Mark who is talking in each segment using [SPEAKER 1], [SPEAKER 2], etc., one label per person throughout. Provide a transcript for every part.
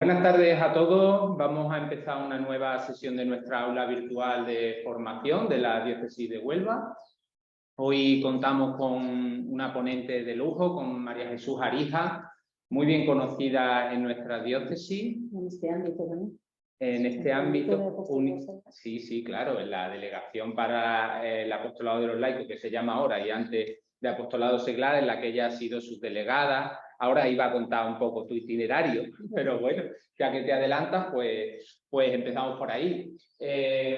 [SPEAKER 1] Buenas tardes a todos. Vamos a empezar una nueva sesión de nuestra aula virtual de formación de la Diócesis de Huelva. Hoy contamos con una ponente de lujo, con María Jesús Arija, muy bien conocida en nuestra diócesis.
[SPEAKER 2] En este ámbito, ¿no?
[SPEAKER 1] En este ámbito, sí, claro, en la Delegación para el Apostolado de los Laicos, que se llama ahora, y antes de Apostolado Seglar, en la que ella ha sido subdelegada. Ahora iba a contar un poco tu itinerario, pero bueno, ya que te adelantas, pues empezamos por ahí.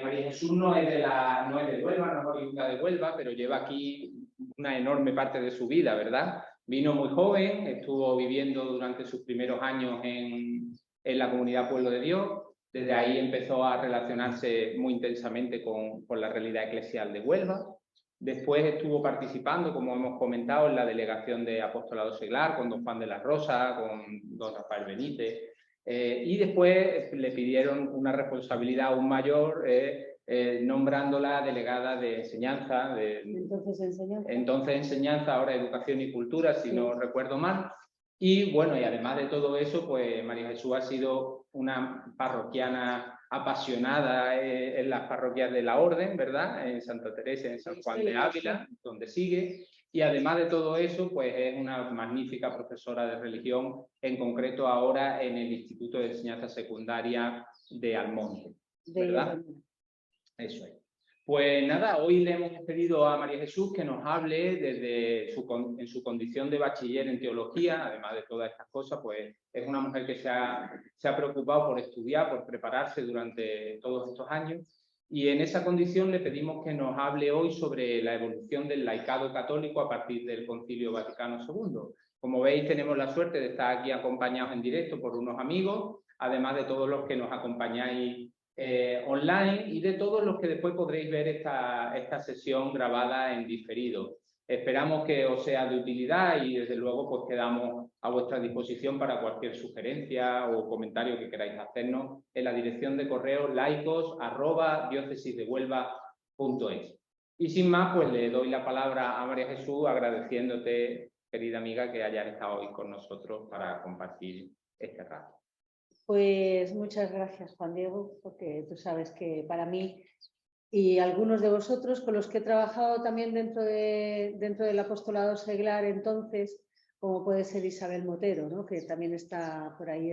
[SPEAKER 1] María Jesús no es de Huelva, no es oriunda de Huelva, pero lleva aquí una enorme parte de su vida, ¿verdad? Vino muy joven, estuvo viviendo durante sus primeros años en la comunidad Pueblo de Dios. Desde ahí empezó a relacionarse muy intensamente con la realidad eclesial de Huelva. Después estuvo participando, como hemos comentado, en la delegación de Apostolado Seglar, con don Juan de la Rosa, con don Rafael Benítez. Y después le pidieron una responsabilidad aún mayor, nombrándola delegada de enseñanza. Entonces enseñanza, ahora educación y cultura, si no recuerdo mal. Y bueno, y además de todo eso, pues María Jesús ha sido una parroquiana apasionada en las parroquias de la Orden, ¿verdad? En Santa Teresa, en San Juan de Ávila, donde sigue. Y además de todo eso, pues es una magnífica profesora de religión, en concreto ahora en el Instituto de Enseñanza Secundaria de Almonte, ¿verdad? Eso es. Pues nada, hoy le hemos pedido a María Jesús que nos hable en su condición de bachiller en teología. Además de todas estas cosas, pues es una mujer que se ha preocupado por estudiar, por prepararse durante todos estos años. Y en esa condición le pedimos que nos hable hoy sobre la evolución del laicado católico a partir del Concilio Vaticano II. Como veis, tenemos la suerte de estar aquí acompañados en directo por unos amigos, además de todos los que nos acompañáis online, y de todos los que después podréis ver esta sesión grabada en diferido. Esperamos que os sea de utilidad y desde luego pues quedamos a vuestra disposición para cualquier sugerencia o comentario que queráis hacernos en la dirección de correo laicos@diócesisdehuelva.es. Y sin más, pues le doy la palabra a María Jesús, agradeciéndote, querida amiga, que hayas estado hoy con nosotros para compartir este rato.
[SPEAKER 2] Pues muchas gracias, Juan Diego, porque tú sabes que para mí y algunos de vosotros con los que he trabajado también dentro del apostolado seglar entonces, como puede ser Isabel Motero, ¿no? Que también está por ahí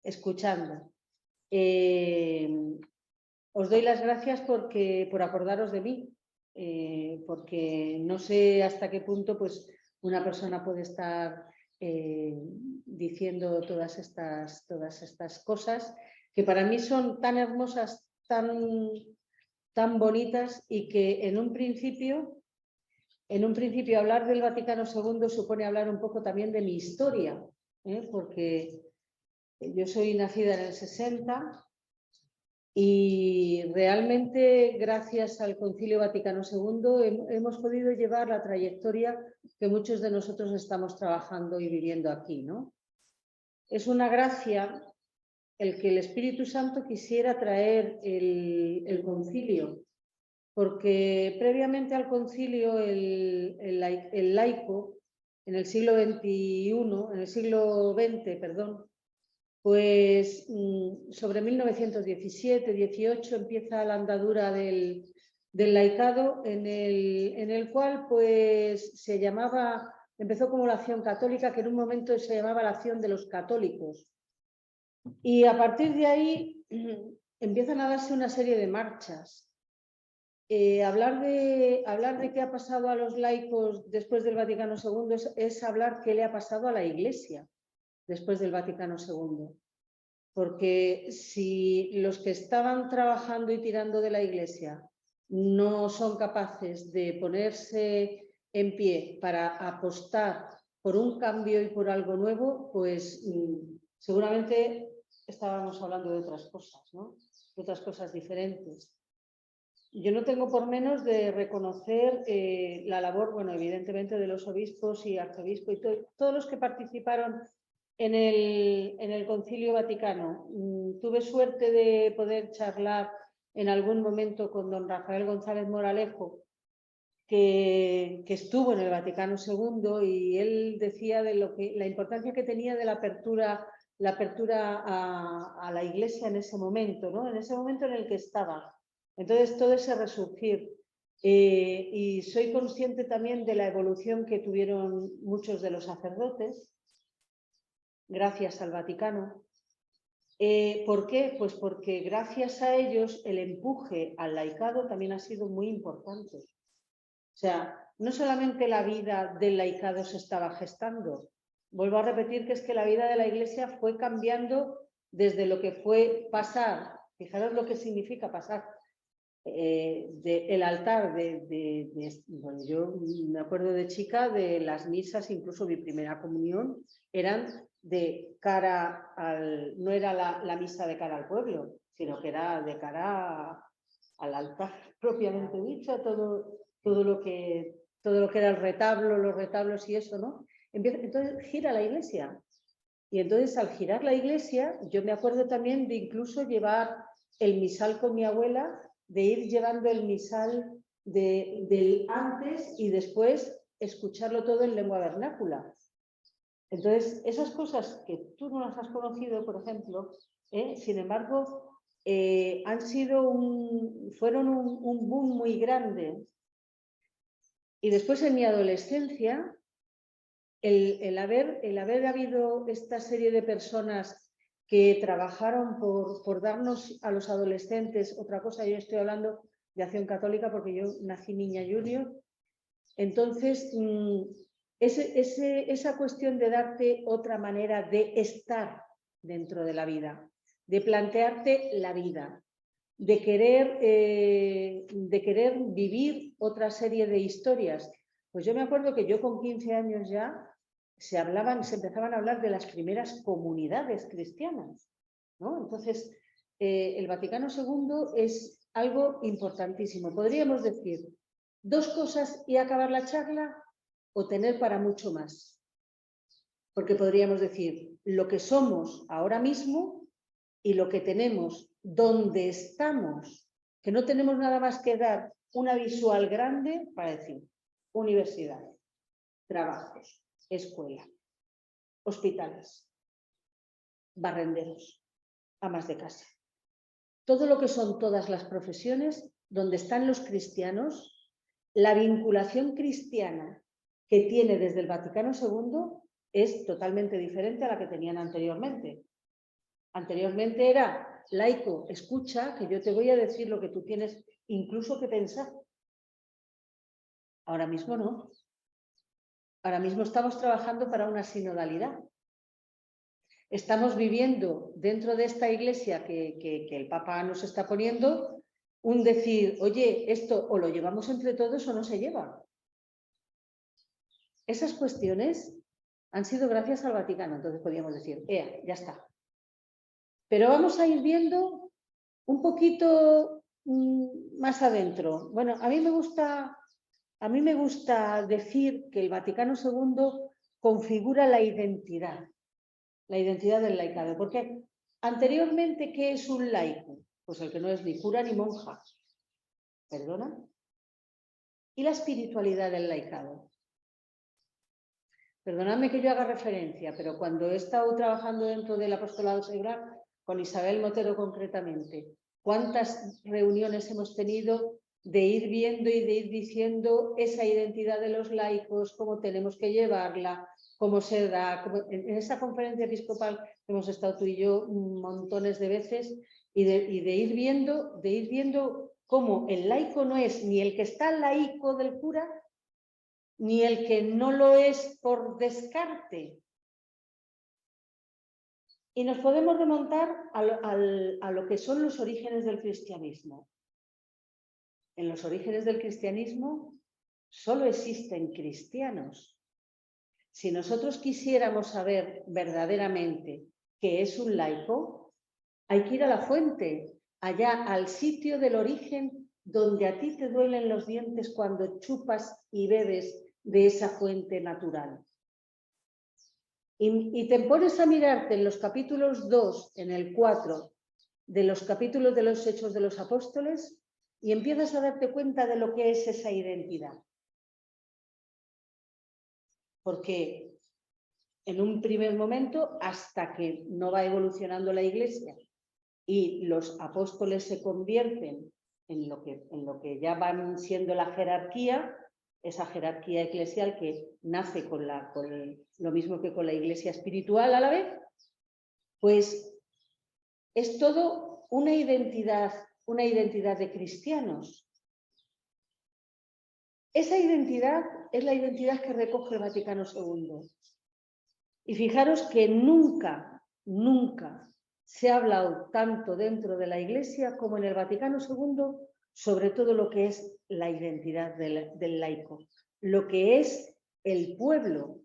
[SPEAKER 2] escuchando. Os doy las gracias por acordaros de mí, porque no sé hasta qué punto pues, una persona puede estar diciendo todas estas cosas que para mí son tan hermosas, tan bonitas, y que en un principio hablar del Vaticano II supone hablar un poco también de mi historia, porque yo soy nacida en el 60 y realmente gracias al Concilio Vaticano II hemos podido llevar la trayectoria que muchos de nosotros estamos trabajando y viviendo aquí, ¿no? Es una gracia el que el Espíritu Santo quisiera traer el concilio, porque previamente al concilio el laico en el siglo XX, pues sobre 1917-18 empieza la andadura del laicado, en el cual pues empezó como la acción católica, que en un momento se llamaba la acción de los católicos. Y a partir de ahí empiezan a darse una serie de marchas. Hablar de qué ha pasado a los laicos después del Vaticano II es hablar qué le ha pasado a la Iglesia después del Vaticano II. Porque si los que estaban trabajando y tirando de la Iglesia no son capaces de ponerse en pie para apostar por un cambio y por algo nuevo, pues seguramente estábamos hablando de otras cosas, ¿no? De otras cosas diferentes. Yo no tengo por menos de reconocer la labor, bueno, evidentemente de los obispos y arzobispos y todos los que participaron en el Concilio Vaticano. Tuve suerte de poder charlar en algún momento con don Rafael González Moralejo, que estuvo en el Vaticano II, y él decía de la importancia que tenía de la apertura la apertura a la Iglesia en ese momento, ¿no? En ese momento en el que estaba. Entonces, todo ese resurgir. Y soy consciente también de la evolución que tuvieron muchos de los sacerdotes, gracias al Vaticano. ¿Por qué? Pues porque gracias a ellos el empuje al laicado también ha sido muy importante. O sea, no solamente la vida del laicado se estaba gestando. Vuelvo a repetir que es que la vida de la Iglesia fue cambiando desde lo que fue pasar, fijaros lo que significa pasar del altar bueno, yo me acuerdo de chica de las misas, incluso mi primera comunión, eran de cara al, no era la misa de cara al pueblo, sino que era de cara al altar propiamente dicho, todo lo que era el retablo, los retablos y eso, ¿no? Entonces gira la Iglesia. Y entonces al girar la Iglesia, yo me acuerdo también de incluso llevar el misal con mi abuela, de ir llevando el misal del antes y después escucharlo todo en lengua vernácula. Entonces, esas cosas que tú no las has conocido, por ejemplo, sin embargo, fueron un boom muy grande. Y después en mi adolescencia, el haber habido esta serie de personas que trabajaron por darnos a los adolescentes otra cosa, yo estoy hablando de Acción Católica porque yo nací niña junior, entonces esa cuestión de darte otra manera de estar dentro de la vida, de plantearte la vida, de querer vivir otra serie de historias. Pues yo me acuerdo que yo con 15 años ya se empezaban a hablar de las primeras comunidades cristianas, ¿no? Entonces, el Vaticano II es algo importantísimo. Podríamos decir dos cosas y acabar la charla o tener para mucho más. Porque podríamos decir lo que somos ahora mismo y lo que tenemos, donde estamos, que no tenemos nada más que dar una visual grande para decir universidad, trabajos, escuela, hospitales, barrenderos, amas de casa. Todo lo que son todas las profesiones donde están los cristianos, la vinculación cristiana que tiene desde el Vaticano II es totalmente diferente a la que tenían anteriormente. Anteriormente era laico, escucha, que yo te voy a decir lo que tú tienes incluso que pensar. Ahora mismo no. Ahora mismo estamos trabajando para una sinodalidad. Estamos viviendo dentro de esta iglesia que el Papa nos está poniendo un decir, oye, esto o lo llevamos entre todos o no se lleva. Esas cuestiones han sido gracias al Vaticano, entonces podríamos decir, ya está. Pero vamos a ir viendo un poquito más adentro. Bueno, a mí me gusta decir que el Vaticano II configura la identidad del laicado. Porque anteriormente, ¿qué es un laico? Pues el que no es ni cura ni monja. ¿Perdona? ¿Y la espiritualidad del laicado? Perdonadme que yo haga referencia, pero cuando he estado trabajando dentro del apostolado seglar, con Isabel Motero concretamente, ¿cuántas reuniones hemos tenido de ir viendo y de ir diciendo esa identidad de los laicos, cómo tenemos que llevarla, cómo se da? En esa conferencia episcopal hemos estado tú y yo montones de veces y de ir viendo cómo el laico no es ni el que está laico del cura, ni el que no lo es por descarte. Y nos podemos remontar a lo que son los orígenes del cristianismo. En los orígenes del cristianismo solo existen cristianos. Si nosotros quisiéramos saber verdaderamente qué es un laico, hay que ir a la fuente, allá al sitio del origen donde a ti te duelen los dientes cuando chupas y bebes de esa fuente natural. Y te pones a mirarte en los capítulos 2, en el 4, de los capítulos de los Hechos de los Apóstoles y empiezas a darte cuenta de lo que es esa identidad. Porque en un primer momento, hasta que no va evolucionando la Iglesia y los apóstoles se convierten en lo que ya van siendo la jerarquía, esa jerarquía eclesial que nace con lo mismo que con la Iglesia espiritual a la vez, pues es todo una identidad de cristianos. Esa identidad es la identidad que recoge el Vaticano II. Y fijaros que nunca se ha hablado tanto dentro de la Iglesia como en el Vaticano II sobre todo lo que es la identidad del laico, lo que es el pueblo,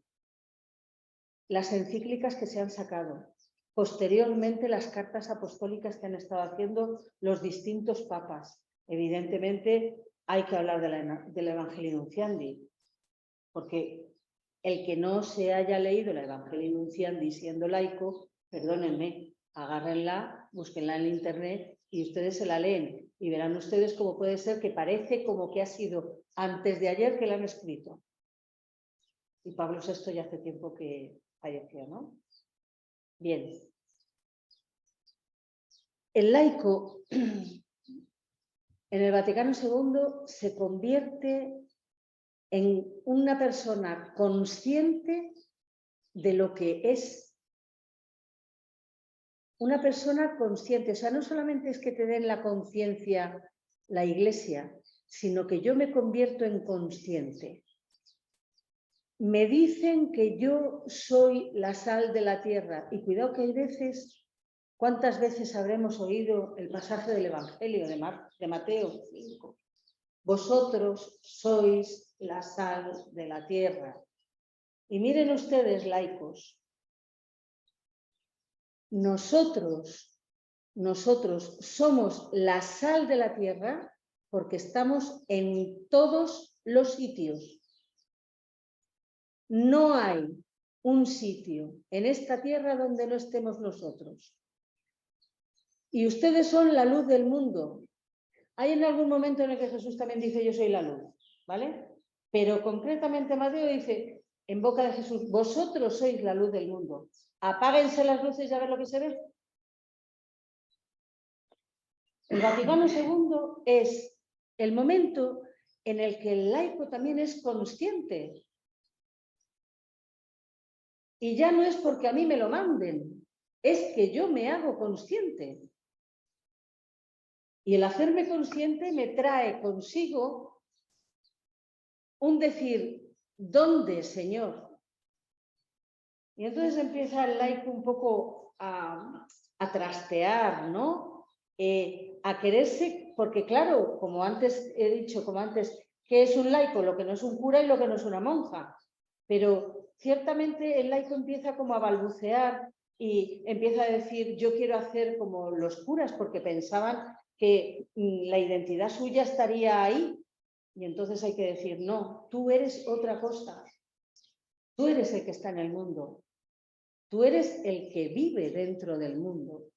[SPEAKER 2] las encíclicas que se han sacado, posteriormente las cartas apostólicas que han estado haciendo los distintos papas. Evidentemente hay que hablar del Evangelii Nuntiandi, porque el que no se haya leído el Evangelii Nuntiandi siendo laico, perdónenme, agárrenla, búsquenla en internet y ustedes se la leen y verán ustedes cómo puede ser que parece como que ha sido antes de ayer que la han escrito. Y Pablo VI ya hace tiempo que falleció, ¿no? Bien. El laico en el Vaticano II se convierte en una persona consciente de lo que es. Una persona consciente, o sea, no solamente es que te den la conciencia la Iglesia, sino que yo me convierto en consciente. Me dicen que yo soy la sal de la tierra y cuidado que hay veces, ¿cuántas veces habremos oído el pasaje del Evangelio de Mateo 5? Vosotros sois la sal de la tierra. Y miren ustedes, laicos, nosotros somos la sal de la tierra porque estamos en todos los sitios. No hay un sitio en esta tierra donde no estemos nosotros. Y ustedes son la luz del mundo. Hay en algún momento en el que Jesús también dice yo soy la luz, ¿vale? Pero concretamente Mateo dice en boca de Jesús, vosotros sois la luz del mundo. Apáguense las luces y a ver lo que se ve. El Vaticano II es el momento en el que el laico también es consciente. Y ya no es porque a mí me lo manden, es que yo me hago consciente. Y el hacerme consciente me trae consigo un decir, ¿dónde, Señor? Y entonces empieza el laico un poco a trastear, ¿no? A quererse, porque claro, como antes he dicho, ¿qué es un laico? Lo que no es un cura y lo que no es una monja. Pero ciertamente el laico empieza como a balbucear y empieza a decir, yo quiero hacer como los curas, porque pensaban que la identidad suya estaría ahí. Y entonces hay que decir, no, tú eres otra cosa. Tú eres el que está en el mundo. Tú eres el que vive dentro del mundo.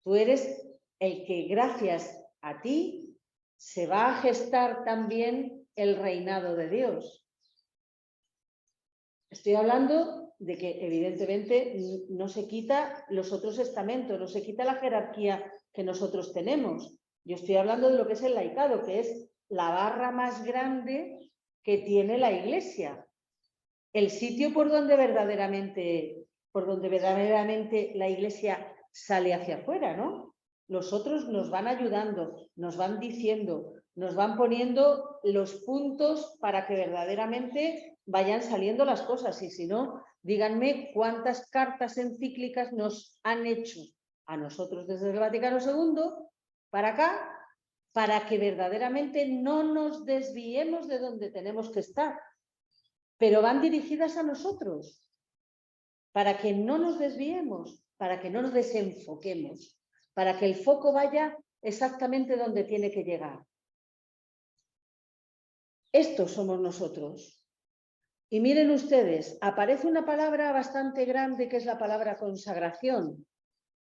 [SPEAKER 2] Tú eres el que gracias a ti se va a gestar también el reinado de Dios. Estoy hablando de que evidentemente no se quita los otros estamentos, no se quita la jerarquía que nosotros tenemos. Yo estoy hablando de lo que es el laicado, que es la barra más grande que tiene la Iglesia. El sitio por donde verdaderamente la Iglesia sale hacia afuera, ¿no? Los otros nos van ayudando, nos van diciendo, nos van poniendo los puntos para que verdaderamente vayan saliendo las cosas. Y si no, díganme cuántas cartas encíclicas nos han hecho a nosotros desde el Vaticano II para acá, para que verdaderamente no nos desviemos de donde tenemos que estar. Pero van dirigidas a nosotros, para que no nos desviemos, para que no nos desenfoquemos, para que el foco vaya exactamente donde tiene que llegar. Estos somos nosotros. Y miren ustedes, aparece una palabra bastante grande que es la palabra consagración.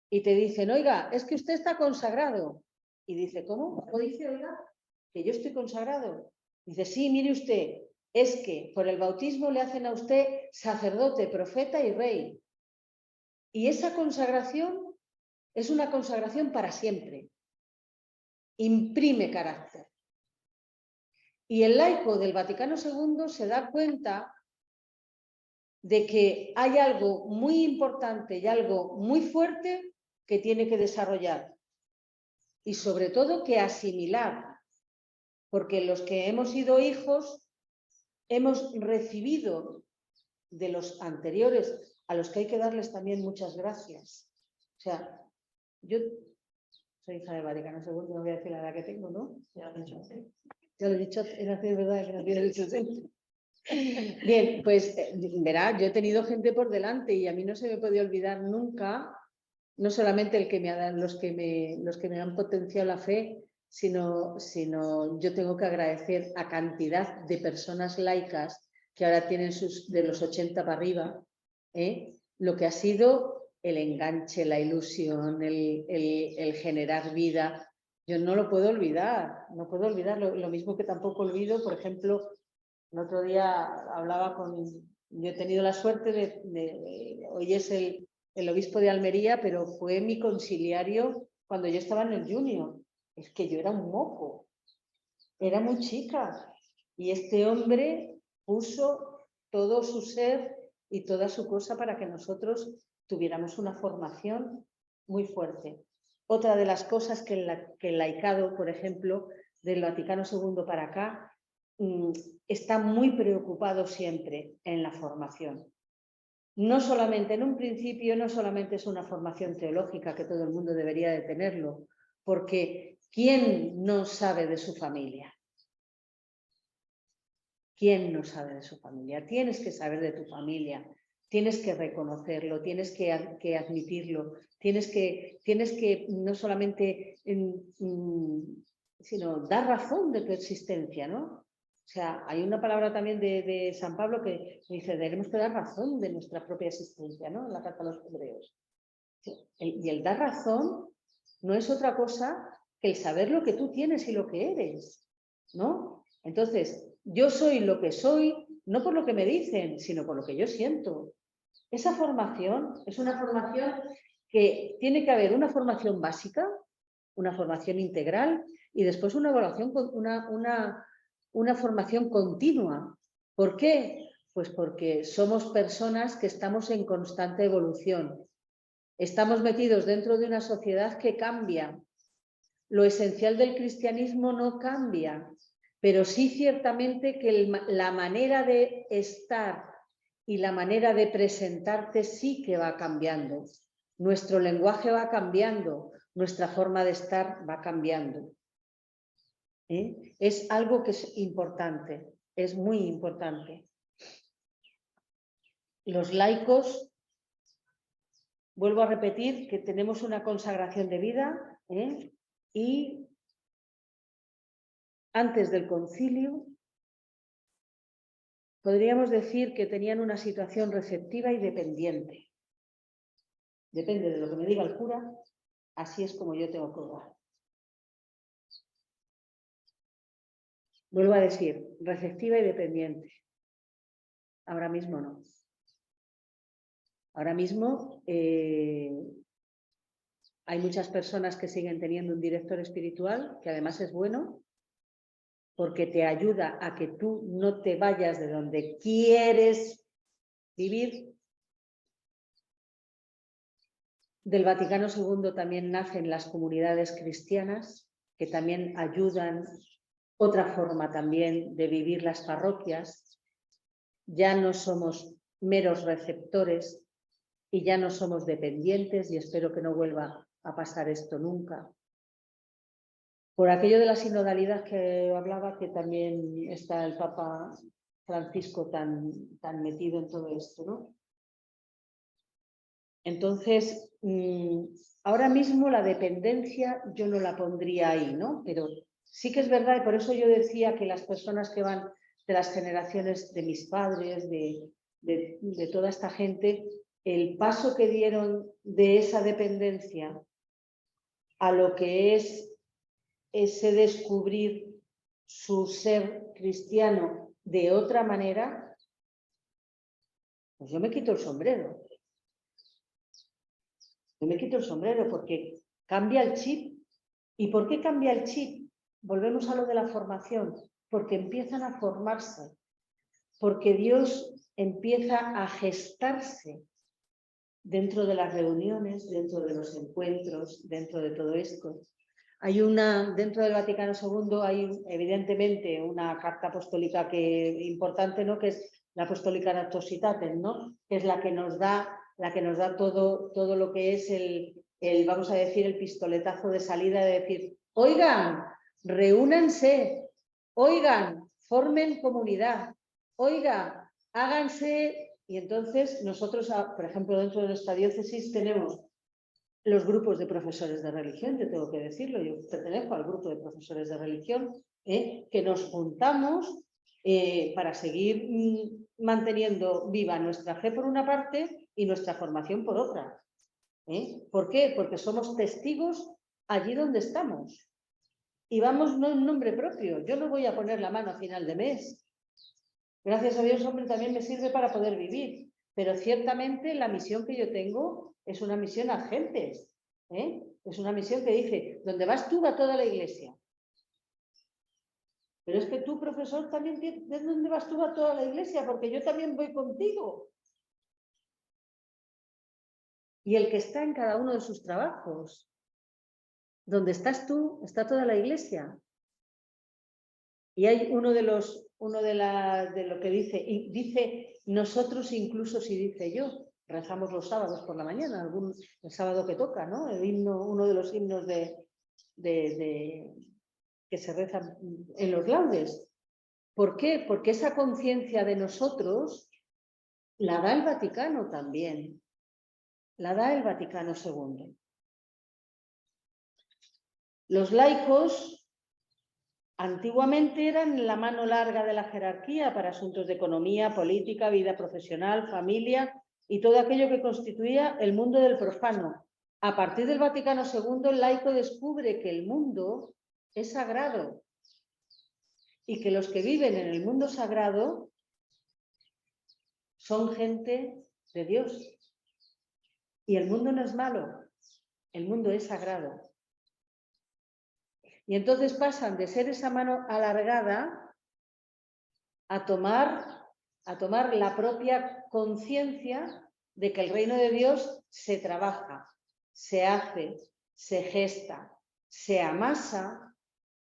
[SPEAKER 2] Y te dicen, oiga, es que usted está consagrado. Y dice, ¿cómo? ¿Cómo dice, oiga? Que yo estoy consagrado. Dice, sí, mire usted, es que por el bautismo le hacen a usted sacerdote, profeta y rey. Y esa consagración es una consagración para siempre. Imprime carácter. Y el laico del Vaticano II se da cuenta de que hay algo muy importante y algo muy fuerte que tiene que desarrollar. Y sobre todo que asimilar. Porque los que hemos sido hijos hemos recibido de los anteriores, a los que hay que darles también muchas gracias. O sea, yo soy hija del Vaticano II, no voy a decir la edad que tengo, ¿no? Ya lo he dicho. Ya lo he dicho, es verdad que nací en el 60. Bien, pues verá, yo he tenido gente por delante y a mí no se me puede olvidar nunca, no solamente el que me ha dado, los que me han potenciado la fe, sino yo tengo que agradecer a cantidad de personas laicas que ahora tienen de los 80 para arriba, lo que ha sido el enganche, la ilusión, el generar vida. Yo no lo puedo olvidar, no puedo olvidar, lo mismo que tampoco olvido, por ejemplo, el otro día hablaba yo he tenido la suerte hoy es el obispo de Almería, pero fue mi conciliario cuando yo estaba en el Junior. Es que yo era un moco, era muy chica. Y este hombre puso todo su ser y toda su cosa para que nosotros tuviéramos una formación muy fuerte. Otra de las cosas que el laicado, por ejemplo, del Vaticano II para acá, está muy preocupado siempre en la formación. No solamente en un principio, no solamente es una formación teológica que todo el mundo debería de tenerlo, porque ¿quién no sabe de su familia? ¿Quién no sabe de su familia? Tienes que saber de tu familia, tienes que reconocerlo, tienes que admitirlo, tienes que no solamente sino dar razón de tu existencia, ¿no? O sea, hay una palabra también de San Pablo que dice, debemos que dar razón de nuestra propia existencia, ¿no? En la carta a los Hebreos. Y el dar razón no es otra cosa que el saber lo que tú tienes y lo que eres, ¿no? Entonces, yo soy lo que soy, no por lo que me dicen, sino por lo que yo siento. Esa formación es una formación que tiene que haber una formación básica, una formación integral y después una evaluación, una formación continua. ¿Por qué? Pues porque somos personas que estamos en constante evolución. Estamos metidos dentro de una sociedad que cambia. Lo esencial del cristianismo no cambia, pero sí ciertamente que la manera de estar y la manera de presentarte sí que va cambiando. Nuestro lenguaje va cambiando, nuestra forma de estar va cambiando. Es algo que es importante, es muy importante. Los laicos, vuelvo a repetir que tenemos una consagración de vida y antes del concilio podríamos decir que tenían una situación receptiva y dependiente. Depende de lo que me diga el cura, así es como yo tengo que orar. Vuelvo a decir, receptiva y dependiente. Ahora mismo no. Ahora mismo hay muchas personas que siguen teniendo un director espiritual, que además es bueno, porque te ayuda a que tú no te vayas de donde quieres vivir. Del Vaticano II también nacen las comunidades cristianas, que también ayudan, otra forma también de vivir las parroquias. Ya no somos meros receptores y ya no somos dependientes, y espero que no vuelva a pasar esto nunca. Por aquello de la sinodalidad que hablaba, que también está el Papa Francisco tan metido en todo esto, ¿no? Entonces, ahora mismo la dependencia yo no la pondría ahí, ¿no? Pero sí que es verdad, y por eso yo decía que las personas que van de las generaciones de mis padres, de toda esta gente, el paso que dieron de esa dependencia a lo que es ese descubrir su ser cristiano de otra manera, pues yo me quito el sombrero. Yo me quito el sombrero porque cambia el chip. ¿Y por qué cambia el chip? Volvemos a lo de la formación. Porque empiezan a formarse. Porque Dios empieza a gestarse dentro de las reuniones, dentro de los encuentros, dentro de todo esto. Hay dentro del Vaticano II hay evidentemente una carta apostólica importante, ¿no? Que es la Apostólica Necessitatis, ¿no? Que es la que nos da todo lo que es vamos a decir, el pistoletazo de salida de decir, oigan, reúnanse, oigan, formen comunidad, oigan, háganse. Y entonces nosotros, por ejemplo, dentro de nuestra diócesis tenemos los grupos de profesores de religión, yo tengo que decirlo, yo pertenezco al grupo de profesores de religión, que nos juntamos para seguir manteniendo viva nuestra fe por una parte y nuestra formación por otra. ¿Por qué? Porque somos testigos allí donde estamos. Y vamos no en nombre propio. Yo no voy a poner la mano a final de mes. Gracias a Dios, hombre, también me sirve para poder vivir. Pero ciertamente la misión que yo tengo es una misión a gentes. Es una misión que dice, donde vas tú va toda la iglesia. Pero es que tú, profesor, también ¿de dónde vas tú va toda la iglesia? Porque yo también voy contigo. Y el que está en cada uno de sus trabajos. Donde estás tú, está toda la iglesia. Y hay uno de lo que dice, y dice nosotros incluso si dice yo, rezamos los sábados por la mañana, el sábado que toca, ¿no? El himno, uno de los himnos que se rezan en los laudes. ¿Por qué? Porque esa conciencia de nosotros la da el Vaticano también, la da el Vaticano II. Los laicos antiguamente eran la mano larga de la jerarquía para asuntos de economía, política, vida profesional, familia y todo aquello que constituía el mundo del profano. A partir del Vaticano II, el laico descubre que el mundo es sagrado y que los que viven en el mundo sagrado son gente de Dios. Y el mundo no es malo, el mundo es sagrado. Y entonces pasan de ser esa mano alargada a tomar la propia conciencia de que el reino de Dios se trabaja, se hace, se gesta, se amasa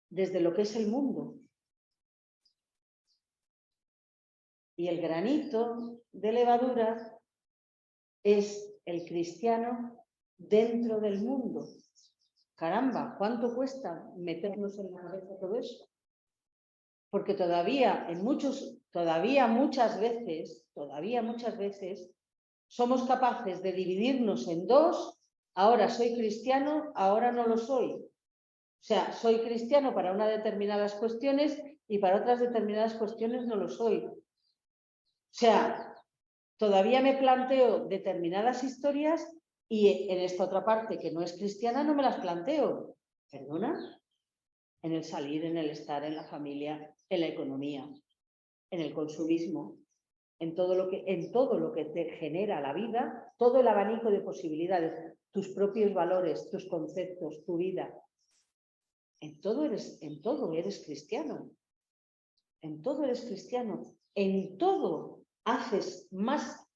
[SPEAKER 2] desde lo que es el mundo. Y el granito de levadura es el cristiano dentro del mundo. Caramba, ¿cuánto cuesta meternos en la cabeza todo eso? Porque todavía muchas veces somos capaces de dividirnos en dos, ahora soy cristiano, ahora no lo soy. O sea, soy cristiano para unas determinadas cuestiones y para otras determinadas cuestiones no lo soy. O sea, todavía me planteo determinadas historias y en esta otra parte que no es cristiana no me las planteo. ¿Perdona? En el salir, en el estar, en la familia, en la economía, en el consumismo, en todo lo que te genera la vida, todo el abanico de posibilidades, tus propios valores, tus conceptos, tu vida. En todo eres cristiano. En todo eres cristiano. En todo haces más,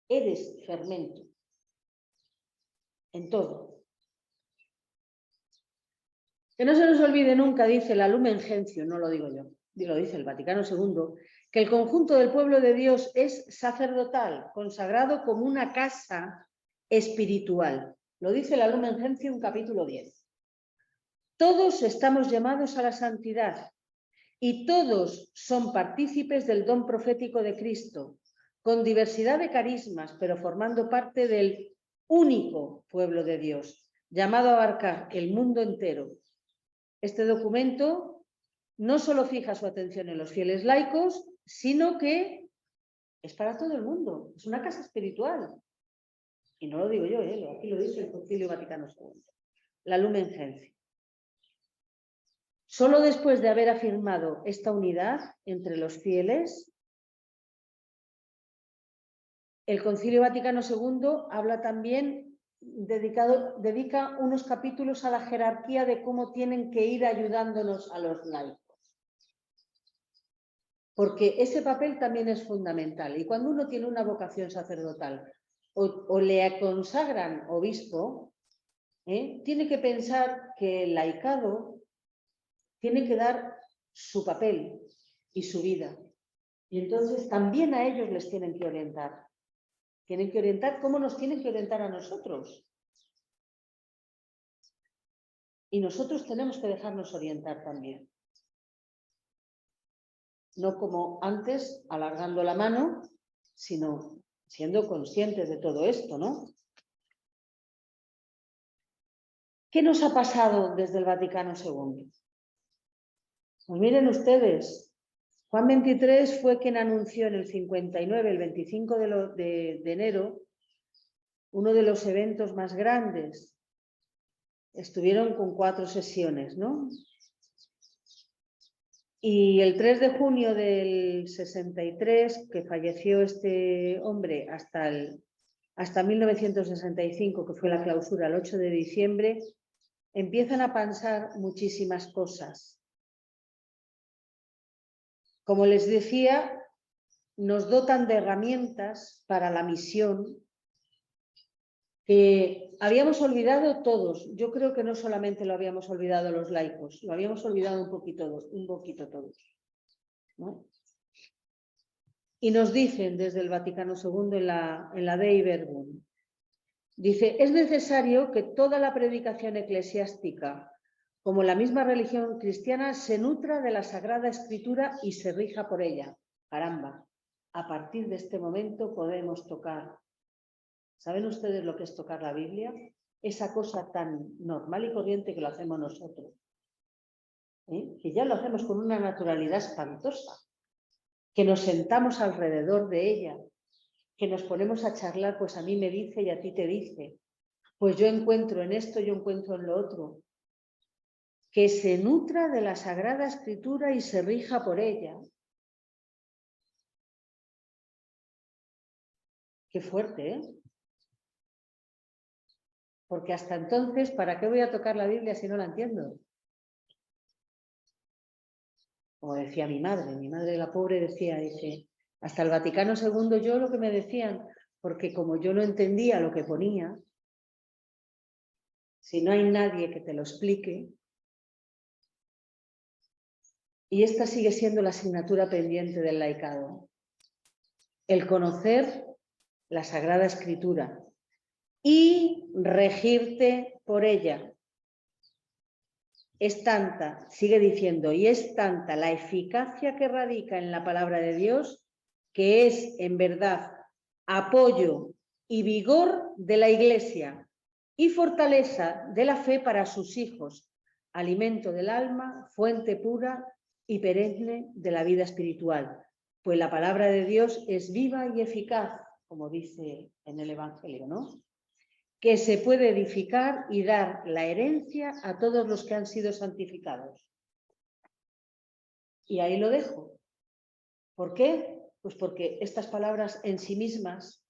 [SPEAKER 2] eres fermento. En todo. Que no se nos olvide nunca, dice la Lumen Gentium, no lo digo yo, lo dice el Vaticano II, que el conjunto del pueblo de Dios es sacerdotal, consagrado como una casa espiritual. Lo dice la Lumen Gentium, capítulo 10. Todos estamos llamados a la santidad y todos son partícipes del don profético de Cristo, con diversidad de carismas, pero formando parte del único pueblo de Dios, llamado a abarcar el mundo entero. Este documento no solo fija su atención en los fieles laicos, sino que es para todo el mundo, es una casa espiritual. Y no lo digo yo, aquí lo dice el Concilio Vaticano II, la Lumen Gentium. Solo después de haber afirmado esta unidad entre los fieles, el Concilio Vaticano II habla también, dedica unos capítulos a la jerarquía de cómo tienen que ir ayudándonos a los laicos. Porque ese papel también es fundamental. Y cuando uno tiene una vocación sacerdotal o le consagran obispo, tiene que pensar que el laicado tiene que dar su papel y su vida. Y entonces también a ellos les tienen que orientar. Tienen que orientar cómo nos tienen que orientar a nosotros. Y nosotros tenemos que dejarnos orientar también. No como antes, alargando la mano, sino siendo conscientes de todo esto, ¿no? ¿Qué nos ha pasado desde el Vaticano II? Pues miren ustedes, Juan XXIII fue quien anunció en el 59, el 25 de enero, uno de los eventos más grandes. Estuvieron con 4 sesiones, ¿no? Y el 3 de junio del 63, que falleció este hombre hasta 1965, que fue la clausura, el 8 de diciembre, empiezan a pasar muchísimas cosas. Como les decía, nos dotan de herramientas para la misión que habíamos olvidado todos. Yo creo que no solamente lo habíamos olvidado los laicos, lo habíamos olvidado un poquito todos, ¿no? Y nos dicen desde el Vaticano II en la Dei Verbum, dice, es necesario que toda la predicación eclesiástica, como la misma religión cristiana, se nutra de la Sagrada Escritura y se rija por ella. Caramba, a partir de este momento podemos tocar. ¿Saben ustedes lo que es tocar la Biblia? Esa cosa tan normal y corriente que lo hacemos nosotros. Que ya lo hacemos con una naturalidad espantosa. Que nos sentamos alrededor de ella. Que nos ponemos a charlar, pues a mí me dice y a ti te dice. Pues yo encuentro en esto, yo encuentro en lo otro. Que se nutra de la Sagrada Escritura y se rija por ella. Qué fuerte, ¿eh? Porque hasta entonces, ¿para qué voy a tocar la Biblia si no la entiendo? Como decía mi madre la pobre dice, hasta el Vaticano II yo lo que me decían, porque como yo no entendía lo que ponía, si no hay nadie que te lo explique, y esta sigue siendo la asignatura pendiente del laicado, el conocer la Sagrada Escritura y regirte por ella. Es tanta, sigue diciendo, y es tanta la eficacia que radica en la palabra de Dios, que es en verdad apoyo y vigor de la Iglesia y fortaleza de la fe para sus hijos, alimento del alma, fuente pura y perenne de la vida espiritual. Pues la palabra de Dios es viva y eficaz, como dice en el Evangelio, ¿no? Que se puede edificar y dar la herencia a todos los que han sido santificados. Y ahí lo dejo. ¿Por qué? Pues porque estas palabras en sí mismas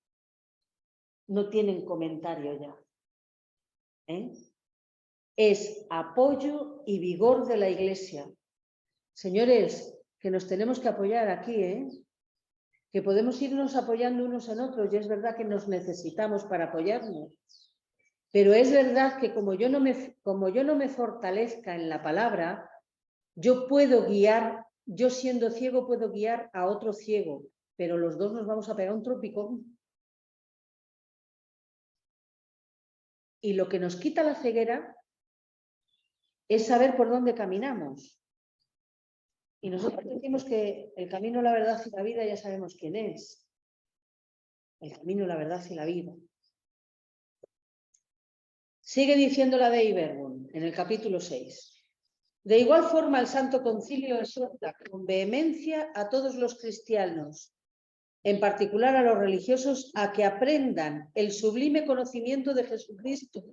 [SPEAKER 2] no tienen comentario ya. Es apoyo y vigor de la Iglesia. Señores, que nos tenemos que apoyar aquí, que podemos irnos apoyando unos en otros, y es verdad que nos necesitamos para apoyarnos. Pero es verdad que como yo no me fortalezca en la palabra, yo puedo guiar, yo siendo ciego puedo guiar a otro ciego, pero los dos nos vamos a pegar un tropicón. Y lo que nos quita la ceguera es saber por dónde caminamos. Y nosotros decimos que el camino, la verdad y la vida ya sabemos quién es. El camino, la verdad y la vida. Sigue diciendo la Dei Verbum en el capítulo 6. De igual forma, el Santo Concilio exhorta con vehemencia a todos los cristianos, en particular a los religiosos, a que aprendan el sublime conocimiento de Jesucristo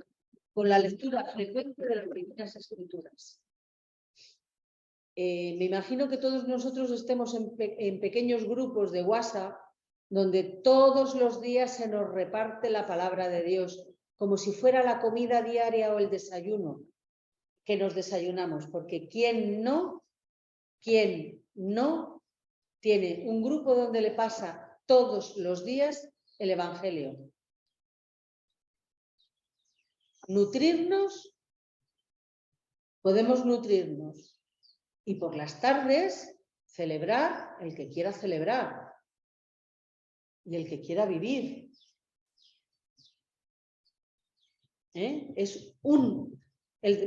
[SPEAKER 2] con la lectura frecuente de las primeras Escrituras. Me imagino que todos nosotros estemos en pequeños grupos de WhatsApp donde todos los días se nos reparte la palabra de Dios, como si fuera la comida diaria o el desayuno que nos desayunamos, porque ¿quién no tiene un grupo donde le pasa todos los días el Evangelio? Nutrirnos, podemos nutrirnos, y por las tardes celebrar el que quiera celebrar y el que quiera vivir.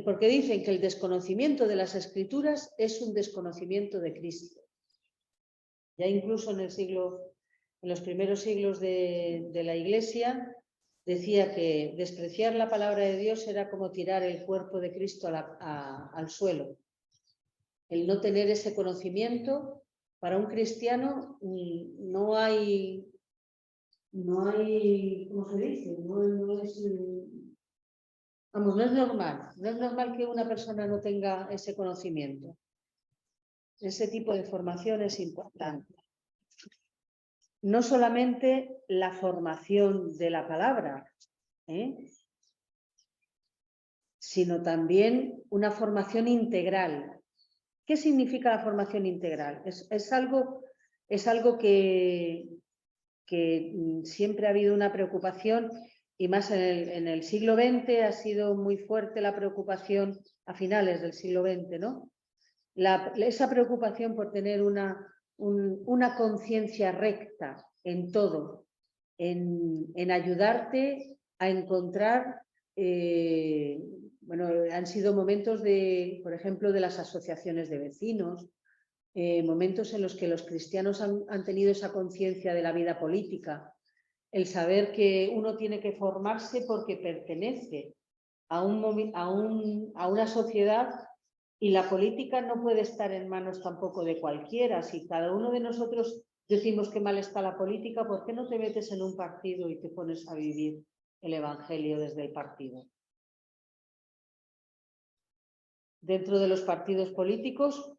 [SPEAKER 2] Porque dicen que el desconocimiento de las Escrituras es un desconocimiento de Cristo. Ya incluso en los primeros siglos de la Iglesia, decía que despreciar la palabra de Dios era como tirar el cuerpo de Cristo al suelo. El no tener ese conocimiento, para un cristiano no hay, ¿cómo se dice? No es normal. No es normal que una persona no tenga ese conocimiento. Ese tipo de formación es importante. No solamente la formación de la palabra, sino también una formación integral. ¿Qué significa la formación integral? Es algo que siempre ha habido una preocupación, y más en el siglo XX ha sido muy fuerte la preocupación a finales del siglo XX, ¿no? Esa preocupación por tener una conciencia recta en todo, en ayudarte a encontrar, han sido momentos por ejemplo, de las asociaciones de vecinos, momentos en los que los cristianos han tenido esa conciencia de la vida política, el saber que uno tiene que formarse porque pertenece a una sociedad, y la política no puede estar en manos tampoco de cualquiera. Si cada uno de nosotros decimos que mal está la política, ¿por qué no te metes en un partido y te pones a vivir el Evangelio desde el partido? Dentro de los partidos políticos,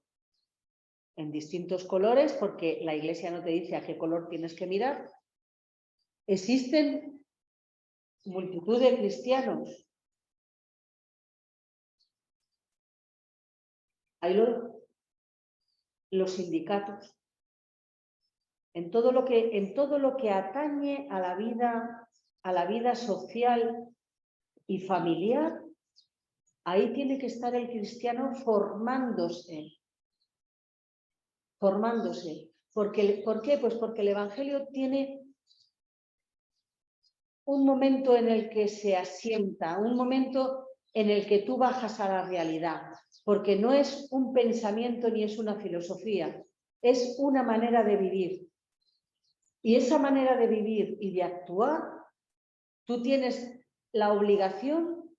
[SPEAKER 2] en distintos colores, porque la Iglesia no te dice a qué color tienes que mirar, existen multitud de cristianos. Hay los sindicatos. En todo lo que atañe a la vida social y familiar, ahí tiene que estar el cristiano formándose. ¿Por qué? Pues porque el Evangelio tiene un momento en el que se asienta, un momento en el que tú bajas a la realidad, porque no es un pensamiento ni es una filosofía, es una manera de vivir. Y esa manera de vivir y de actuar, tú tienes la obligación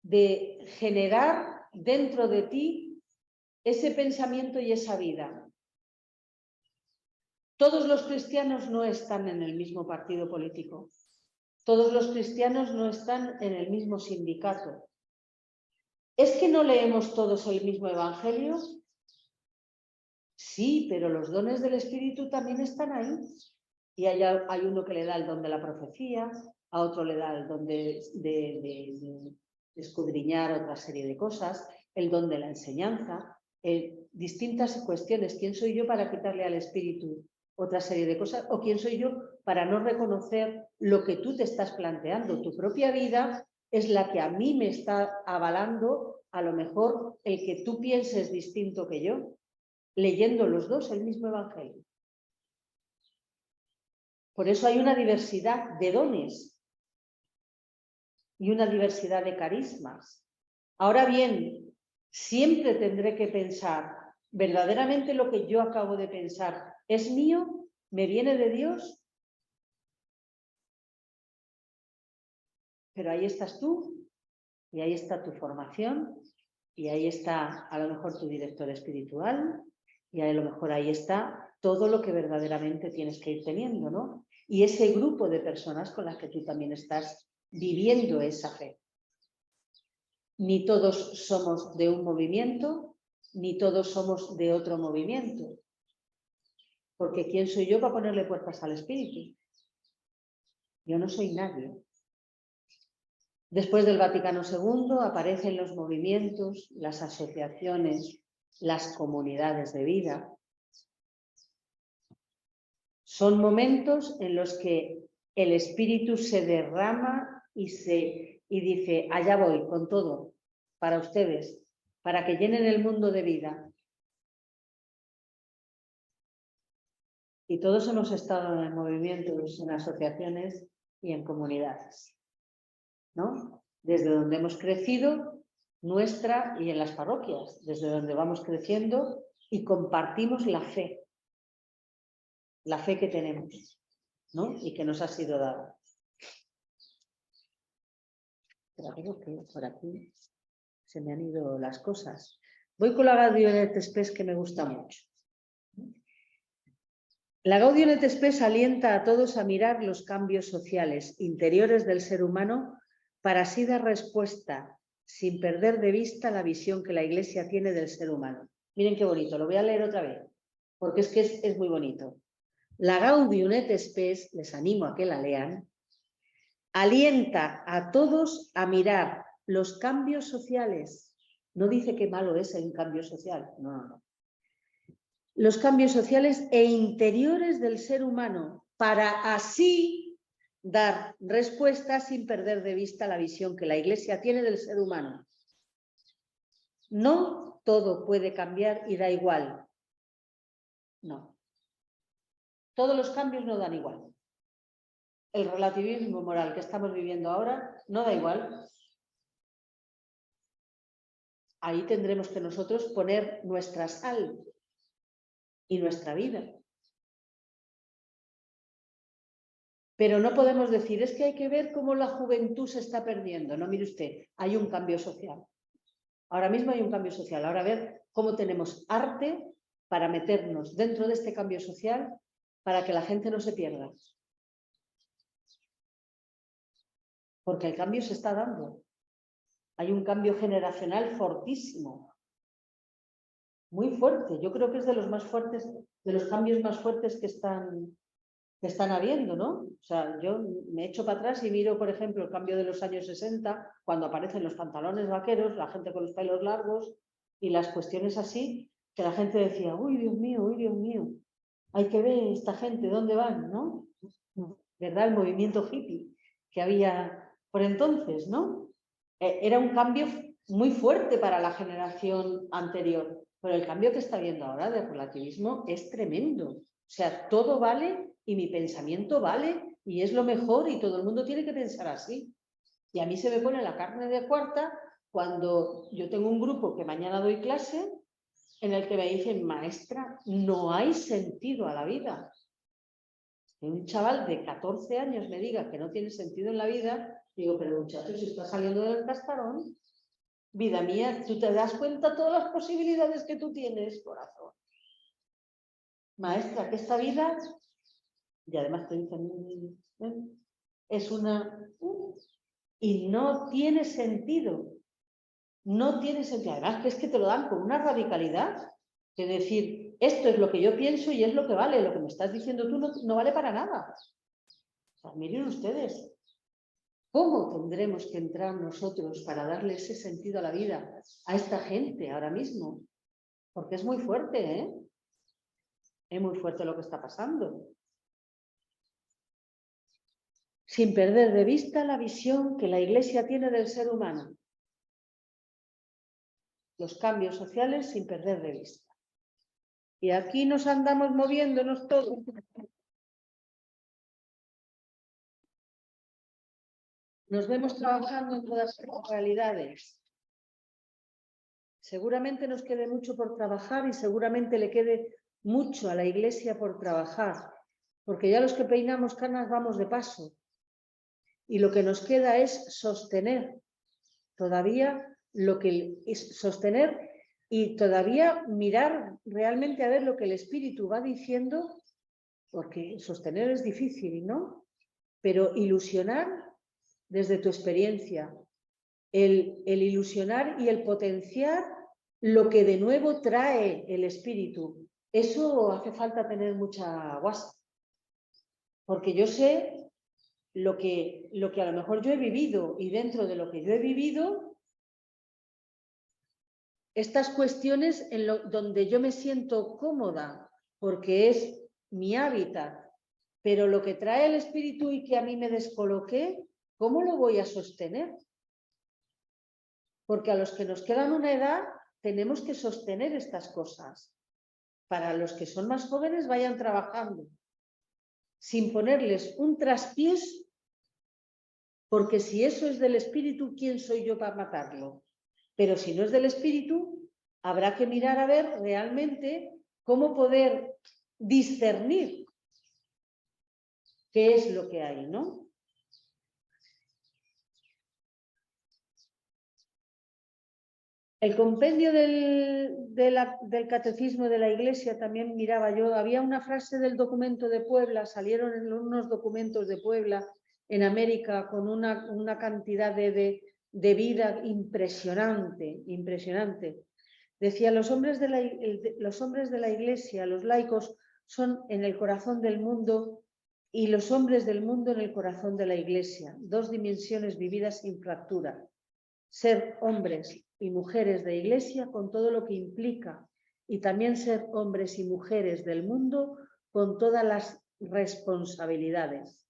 [SPEAKER 2] de generar dentro de ti ese pensamiento y esa vida. Todos los cristianos no están en el mismo partido político. Todos los cristianos no están en el mismo sindicato. ¿Es que no leemos todos el mismo Evangelio? Sí, pero los dones del Espíritu también están ahí. Y hay uno que le da el don de la profecía, a otro le da el don de escudriñar otra serie de cosas, el don de la enseñanza, distintas cuestiones. ¿Quién soy yo para quitarle al Espíritu otra serie de cosas? ¿O quién soy yo para no reconocer lo que tú te estás planteando? Tu propia vida es la que a mí me está avalando, a lo mejor, el que tú pienses distinto que yo, leyendo los dos el mismo Evangelio. Por eso hay una diversidad de dones y una diversidad de carismas. Ahora bien, siempre tendré que pensar, ¿verdaderamente lo que yo acabo de pensar es mío? ¿Me viene de Dios? Pero ahí estás tú, y ahí está tu formación, y ahí está a lo mejor tu director espiritual, y a lo mejor ahí está todo lo que verdaderamente tienes que ir teniendo, ¿no? Y ese grupo de personas con las que tú también estás viviendo esa fe. Ni todos somos de un movimiento, ni todos somos de otro movimiento. Porque ¿quién soy yo para ponerle puertas al espíritu? Yo no soy nadie. Después del Vaticano II aparecen los movimientos, las asociaciones, las comunidades de vida. Son momentos en los que el espíritu se derrama y dice, allá voy con todo, para ustedes, para que llenen el mundo de vida. Y todos hemos estado en movimientos, en asociaciones y en comunidades, ¿no? Desde donde hemos crecido, nuestra y en las parroquias, desde donde vamos creciendo y compartimos la fe que tenemos, ¿no? Y que nos ha sido dada. Pero digo que por aquí se me han ido las cosas. Voy con la Gaudium et Spes, que me gusta mucho. La Gaudium et Spes alienta a todos a mirar los cambios sociales interiores del ser humano para así dar respuesta, sin perder de vista la visión que la Iglesia tiene del ser humano. Miren qué bonito, lo voy a leer otra vez, porque es que es muy bonito. La Gaudium et Spes, les animo a que la lean, alienta a todos a mirar los cambios sociales. No dice que malo es el cambio social, no. Los cambios sociales e interiores del ser humano para así dar respuesta sin perder de vista la visión que la Iglesia tiene del ser humano. No todo puede cambiar y da igual. No. Todos los cambios no dan igual. El relativismo moral que estamos viviendo ahora no da igual. Ahí tendremos que nosotros poner nuestra sal y nuestra vida. Pero no podemos decir, es que hay que ver cómo la juventud se está perdiendo. No, mire usted, hay un cambio social. Ahora mismo hay un cambio social. Ahora a ver cómo tenemos arte para meternos dentro de este cambio social para que la gente no se pierda. Porque el cambio se está dando. Hay un cambio generacional fortísimo. Muy fuerte. Yo creo que es de los más fuertes, de los cambios más fuertes que están habiendo, ¿no? O sea, yo me echo para atrás y miro, por ejemplo, el cambio de los años 60, cuando aparecen los pantalones vaqueros, la gente con los pelos largos y las cuestiones así, que la gente decía, uy, Dios mío, hay que ver esta gente, ¿dónde van?, ¿no? ¿Verdad? El movimiento hippie que había por entonces, ¿no? Era un cambio muy fuerte para la generación anterior, pero el cambio que está habiendo ahora de relativismo es tremendo. O sea, todo vale y mi pensamiento vale y es lo mejor y todo el mundo tiene que pensar así. Y a mí se me pone la carne de cuarta cuando yo tengo un grupo que mañana doy clase en el que me dicen, maestra, no hay sentido a la vida. Que un chaval de 14 años me diga que no tiene sentido en la vida, digo, pero muchacho, si estás saliendo del cascarón, vida mía, ¿tú te das cuenta de todas las posibilidades que tú tienes, corazón? Maestra, que esta vida, y además te dicen, es una... y no tiene sentido. No tiene sentido. Además, que es que te lo dan con una radicalidad. Es decir, esto es lo que yo pienso y es lo que vale. Lo que me estás diciendo tú no vale para nada. O sea, miren ustedes, ¿cómo tendremos que entrar nosotros para darle ese sentido a la vida a esta gente ahora mismo? Porque es muy fuerte, ¿eh? Es muy fuerte lo que está pasando. Sin perder de vista la visión que la Iglesia tiene del ser humano. Los cambios sociales sin perder de vista. Y aquí nos andamos moviéndonos todos. Nos vemos trabajando en todas las realidades. Seguramente nos quede mucho por trabajar y seguramente le quede mucho a la Iglesia por trabajar, porque ya los que peinamos canas vamos de paso. Y lo que nos queda es sostener todavía lo que es sostener y todavía mirar realmente a ver lo que el Espíritu va diciendo, porque sostener es difícil, ¿no? Pero ilusionar desde tu experiencia, el ilusionar y el potenciar lo que de nuevo trae el espíritu. Eso hace falta tener mucha guasa, porque yo sé lo que a lo mejor yo he vivido, y dentro de lo que yo he vivido, estas cuestiones donde yo me siento cómoda, porque es mi hábitat, pero lo que trae el espíritu y que a mí me descoloqué, ¿cómo lo voy a sostener? Porque a los que nos quedan una edad tenemos que sostener estas cosas. Para los que son más jóvenes, vayan trabajando, sin ponerles un traspiés, porque si eso es del espíritu, ¿quién soy yo para matarlo? Pero si no es del espíritu, habrá que mirar a ver realmente cómo poder discernir qué es lo que hay, ¿no? El compendio del Catecismo de la Iglesia también miraba yo, había una frase del documento de Puebla, salieron en unos documentos de Puebla en América con una cantidad de vida impresionante, impresionante. Decía, los hombres de la Iglesia, los laicos, son en el corazón del mundo y los hombres del mundo en el corazón de la Iglesia, dos dimensiones vividas sin fractura. Ser hombres y mujeres de Iglesia con todo lo que implica y también ser hombres y mujeres del mundo con todas las responsabilidades.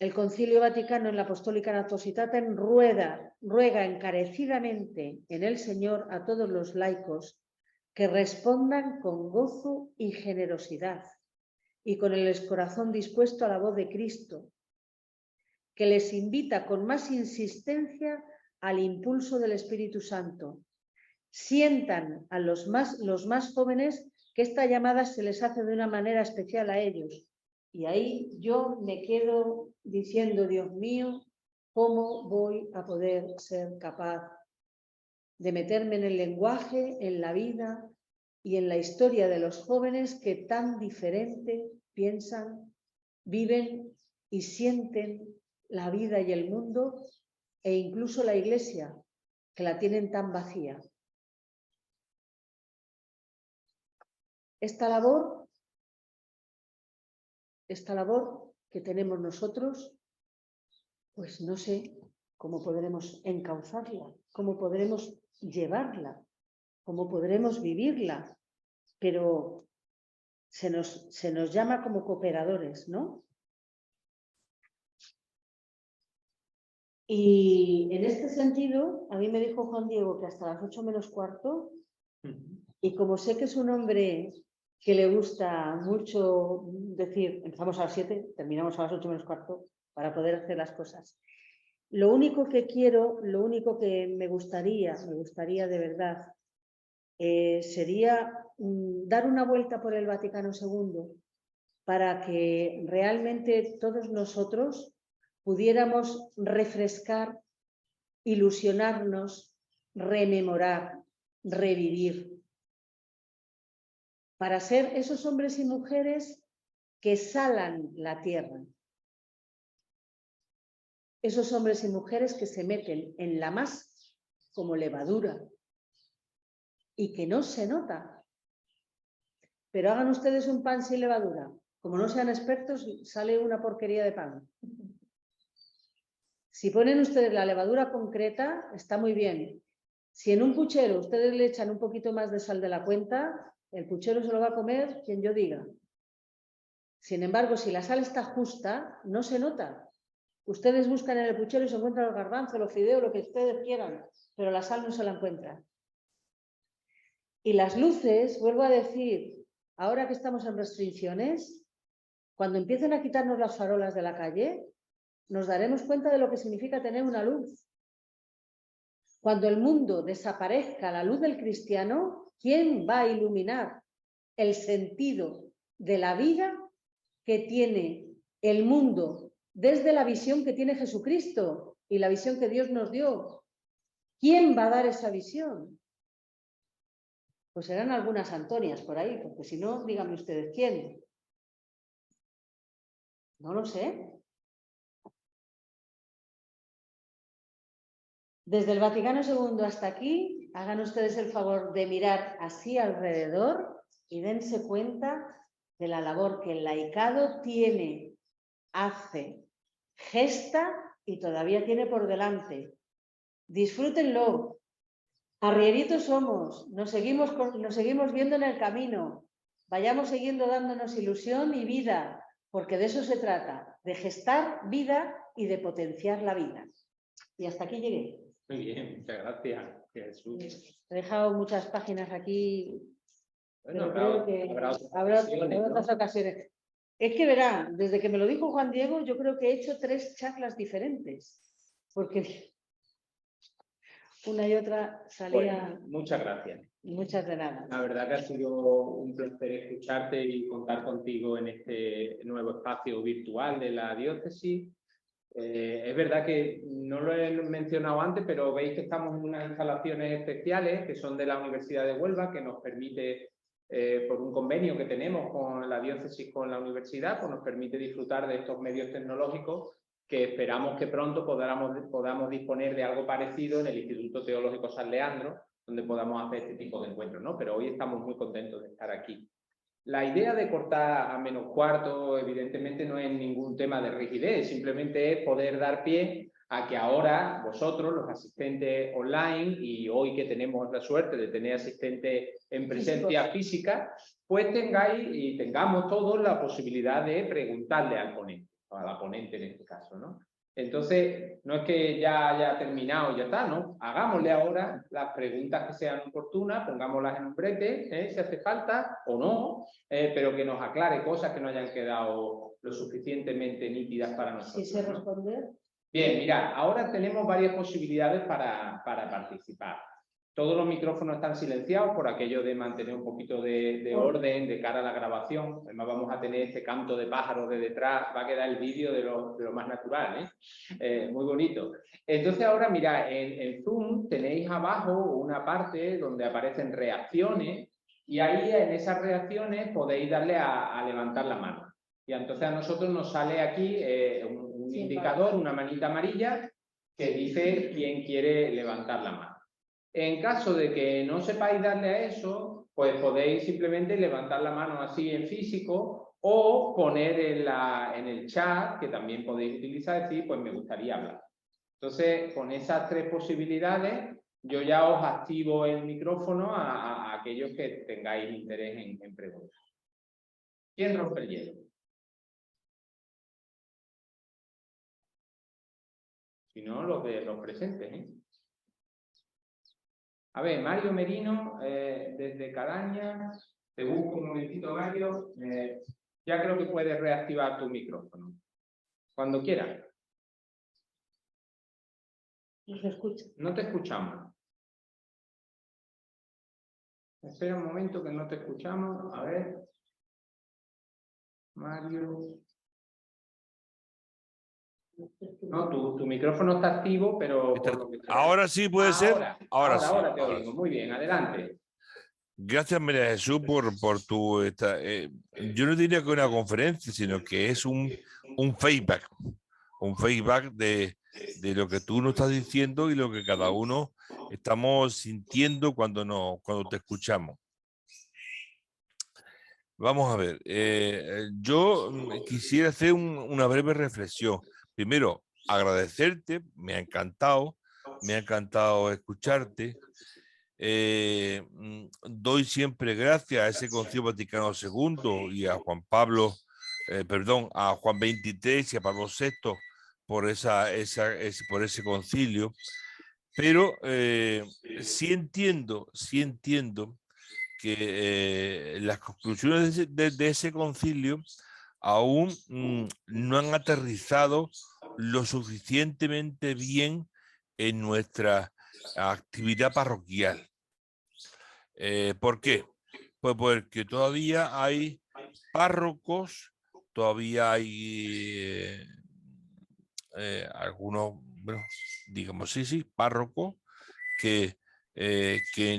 [SPEAKER 2] El Concilio Vaticano en la Apostólica Natusitatem ruega encarecidamente en el Señor a todos los laicos que respondan con gozo y generosidad y con el corazón dispuesto a la voz de Cristo, que les invita con más insistencia al impulso del Espíritu Santo. Sientan a los más jóvenes que esta llamada se les hace de una manera especial a ellos. Y ahí yo me quedo diciendo, Dios mío, ¿cómo voy a poder ser capaz de meterme en el lenguaje, en la vida y en la historia de los jóvenes que tan diferente piensan, viven y sienten la vida y el mundo, e incluso la Iglesia, que la tienen tan vacía? Esta labor que tenemos nosotros, pues no sé cómo podremos encauzarla, cómo podremos llevarla, cómo podremos vivirla, pero se nos llama como cooperadores, ¿no? Y en este sentido, a mí me dijo Juan Diego que hasta las 8 menos cuarto, y como sé que es un hombre que le gusta mucho decir, empezamos a las 7, terminamos a las 8 menos cuarto, para poder hacer las cosas. Lo único que quiero, lo único que me gustaría de verdad, sería dar una vuelta por el Vaticano II para que realmente todos nosotros pudiéramos refrescar, ilusionarnos, rememorar, revivir, para ser esos hombres y mujeres que salan la tierra. Esos hombres y mujeres que se meten en la masa como levadura y que no se nota. Pero hagan ustedes un pan sin levadura. Como no sean expertos, sale una porquería de pan. Si ponen ustedes la levadura concreta, está muy bien. Si en un puchero ustedes le echan un poquito más de sal de la cuenta, el puchero se lo va a comer quien yo diga. Sin embargo, si la sal está justa, no se nota. Ustedes buscan en el puchero y se encuentran los garbanzos, los fideos, lo que ustedes quieran, pero la sal no se la encuentran. Y las luces, vuelvo a decir, ahora que estamos en restricciones, cuando empiecen a quitarnos las farolas de la calle, nos daremos cuenta de lo que significa tener una luz. Cuando el mundo desaparezca la luz del cristiano, ¿quién va a iluminar el sentido de la vida que tiene el mundo desde la visión que tiene Jesucristo y la visión que Dios nos dio? ¿Quién va a dar esa visión? Pues serán algunas Antonias por ahí, porque si no, díganme ustedes quién. No lo sé. Desde el Vaticano II hasta aquí, hagan ustedes el favor de mirar así alrededor y dense cuenta de la labor que el laicado tiene, hace, gesta y todavía tiene por delante. Disfrútenlo. Arrieritos somos, nos seguimos viendo en el camino. Vayamos siguiendo dándonos ilusión y vida, porque de eso se trata, de gestar vida y de potenciar la vida. Y hasta aquí llegué.
[SPEAKER 1] Muy bien, muchas gracias, Jesús.
[SPEAKER 2] He dejado muchas páginas aquí,
[SPEAKER 1] Bueno,
[SPEAKER 2] pero creo que habrá otras ocasiones. Es que verá, desde que me lo dijo Juan Diego, yo creo que he hecho 3 charlas diferentes, porque una y otra salía...
[SPEAKER 1] Bueno, muchas gracias.
[SPEAKER 2] Muchas de nada.
[SPEAKER 1] La verdad que ha sido un placer escucharte y contar contigo en este nuevo espacio virtual de la diócesis. Es verdad que no lo he mencionado antes, pero veis que estamos en unas instalaciones especiales que son de la Universidad de Huelva, que nos permite, por un convenio que tenemos con la diócesis, con la universidad, pues nos permite disfrutar de estos medios tecnológicos que esperamos que pronto podamos disponer de algo parecido en el Instituto Teológico San Leandro, donde podamos hacer este tipo de encuentros, ¿no? Pero hoy estamos muy contentos de estar aquí. La idea de cortar a -4, evidentemente, no es ningún tema de rigidez, simplemente es poder dar pie a que ahora vosotros, los asistentes online, y hoy que tenemos la suerte de tener asistentes en presencia física, pues tengamos todos la posibilidad de preguntarle al ponente, o a la ponente en este caso, ¿no? Entonces, no es que ya haya terminado y ya está, ¿no? Hagámosle ahora las preguntas que sean oportunas, pongámoslas en un brete, si hace falta, o no, pero que nos aclare cosas que no hayan quedado lo suficientemente nítidas para nosotros.
[SPEAKER 2] ¿Sí sé responder?
[SPEAKER 1] Bien, mira, ahora tenemos varias posibilidades para participar. Todos los micrófonos están silenciados por aquello de mantener un poquito de orden de cara a la grabación. Además vamos a tener este canto de pájaros de detrás, va a quedar el vídeo de lo más natural, muy bonito. Entonces ahora, mira, en Zoom tenéis abajo una parte donde aparecen reacciones y ahí en esas reacciones podéis darle a levantar la mano. Y entonces a nosotros nos sale aquí un indicador, una manita amarilla que dice quién quiere levantar la mano. En caso de que no sepáis darle a eso, pues podéis simplemente levantar la mano así en físico o poner en el chat, que también podéis utilizar, decir, pues me gustaría hablar. Entonces, con esas 3 posibilidades, yo ya os activo el micrófono a aquellos que tengáis interés en preguntar. ¿Quién rompe el hielo? Si no, los presentes, ¿eh? A ver, Mario Merino, desde Calaña, te busco un momentito, Mario. Ya creo que puedes reactivar tu micrófono. Cuando quieras.
[SPEAKER 2] No se escucha.
[SPEAKER 1] No te escuchamos. Espera un momento que no te escuchamos. A ver. Mario. No, tu micrófono está activo, pero...
[SPEAKER 3] Ahora sí puede ser. Ahora sí.
[SPEAKER 1] Ahora te oímos. Muy bien, adelante.
[SPEAKER 3] Gracias, María Jesús, por tu... yo no diría que una conferencia, sino que es un feedback. Un feedback de lo que tú nos estás diciendo y lo que cada uno estamos sintiendo cuando te escuchamos. Vamos a ver. Yo quisiera hacer una breve reflexión. Primero, agradecerte, me ha encantado escucharte. Doy siempre gracias a ese Concilio Vaticano II y a Juan Pablo, a Juan XXIII y a Pablo VI por ese concilio, pero sí entiendo que las conclusiones de ese concilio aún no han aterrizado lo suficientemente bien en nuestra actividad parroquial. ¿Por qué? Pues porque todavía hay párrocos, todavía hay algunos, bueno, digamos, sí, párrocos que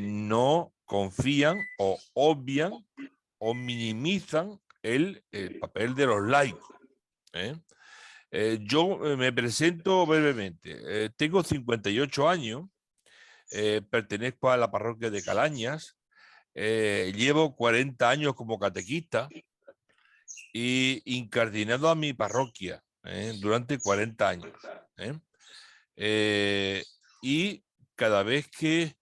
[SPEAKER 3] no confían o obvian o minimizan el papel de los laicos. Yo me presento brevemente. Tengo 58 años, pertenezco a la parroquia de Calañas, llevo 40 años como catequista y incardinado a mi parroquia durante 40 años. Y cada vez que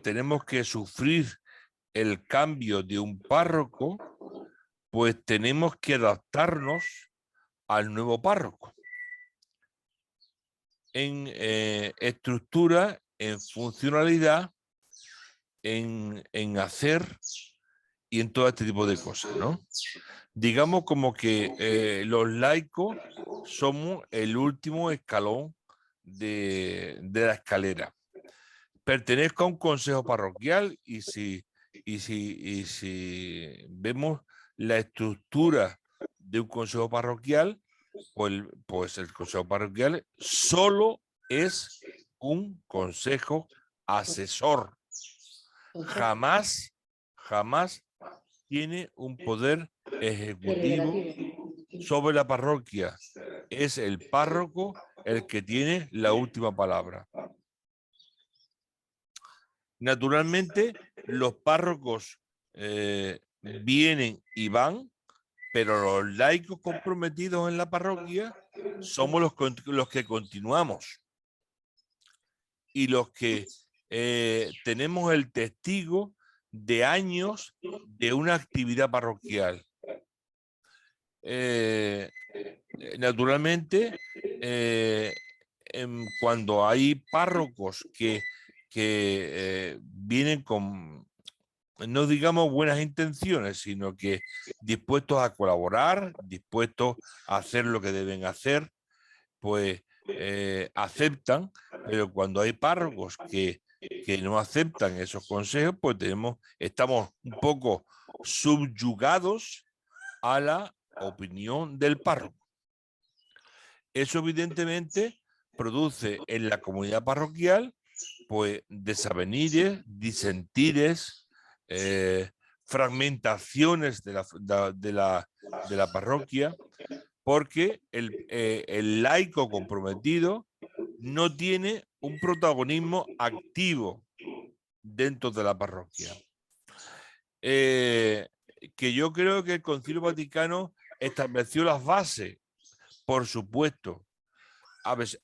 [SPEAKER 3] tenemos que sufrir el cambio de un párroco, pues tenemos que adaptarnos al nuevo párroco en estructura, en funcionalidad, en hacer y en todo este tipo de cosas, ¿no? Digamos como que los laicos somos el último escalón de la escalera. Pertenezco a un consejo parroquial y si vemos la estructura de un consejo parroquial, pues el consejo parroquial solo es un consejo asesor. Jamás tiene un poder ejecutivo sobre la parroquia. Es el párroco el que tiene la última palabra. Naturalmente, los párrocos vienen y van, pero los laicos comprometidos en la parroquia somos los que continuamos y los que tenemos el testigo de años de una actividad parroquial. Naturalmente, cuando hay párrocos que vienen con, no digamos buenas intenciones, sino que dispuestos a colaborar, dispuestos a hacer lo que deben hacer, pues aceptan, pero cuando hay párrocos que no aceptan esos consejos, pues estamos un poco subyugados a la opinión del párroco. Eso evidentemente produce en la comunidad parroquial pues desavenires, disentires, fragmentaciones de la parroquia, porque el laico comprometido no tiene un protagonismo activo dentro de la parroquia. Que yo creo que el Concilio Vaticano estableció las bases, por supuesto,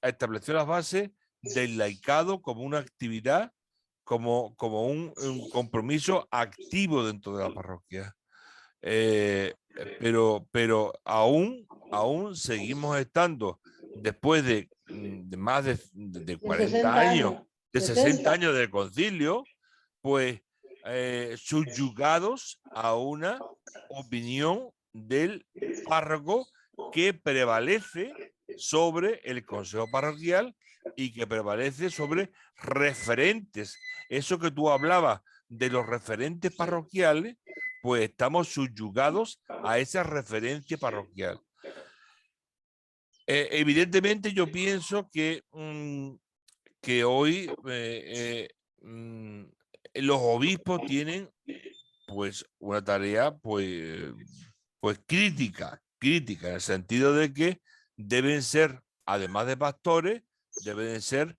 [SPEAKER 3] estableció las bases del laicado como una actividad, como un compromiso activo dentro de la parroquia. Pero aún seguimos estando, después de más de 40 años, de 60 años del concilio, pues subyugados a una opinión del párroco que prevalece sobre el consejo parroquial y que prevalece sobre referentes. Eso que tú hablabas de los referentes parroquiales, pues estamos subyugados a esa referencia parroquial. Evidentemente yo pienso que hoy los obispos tienen pues una tarea pues crítica en el sentido de que deben ser, además de pastores, deben ser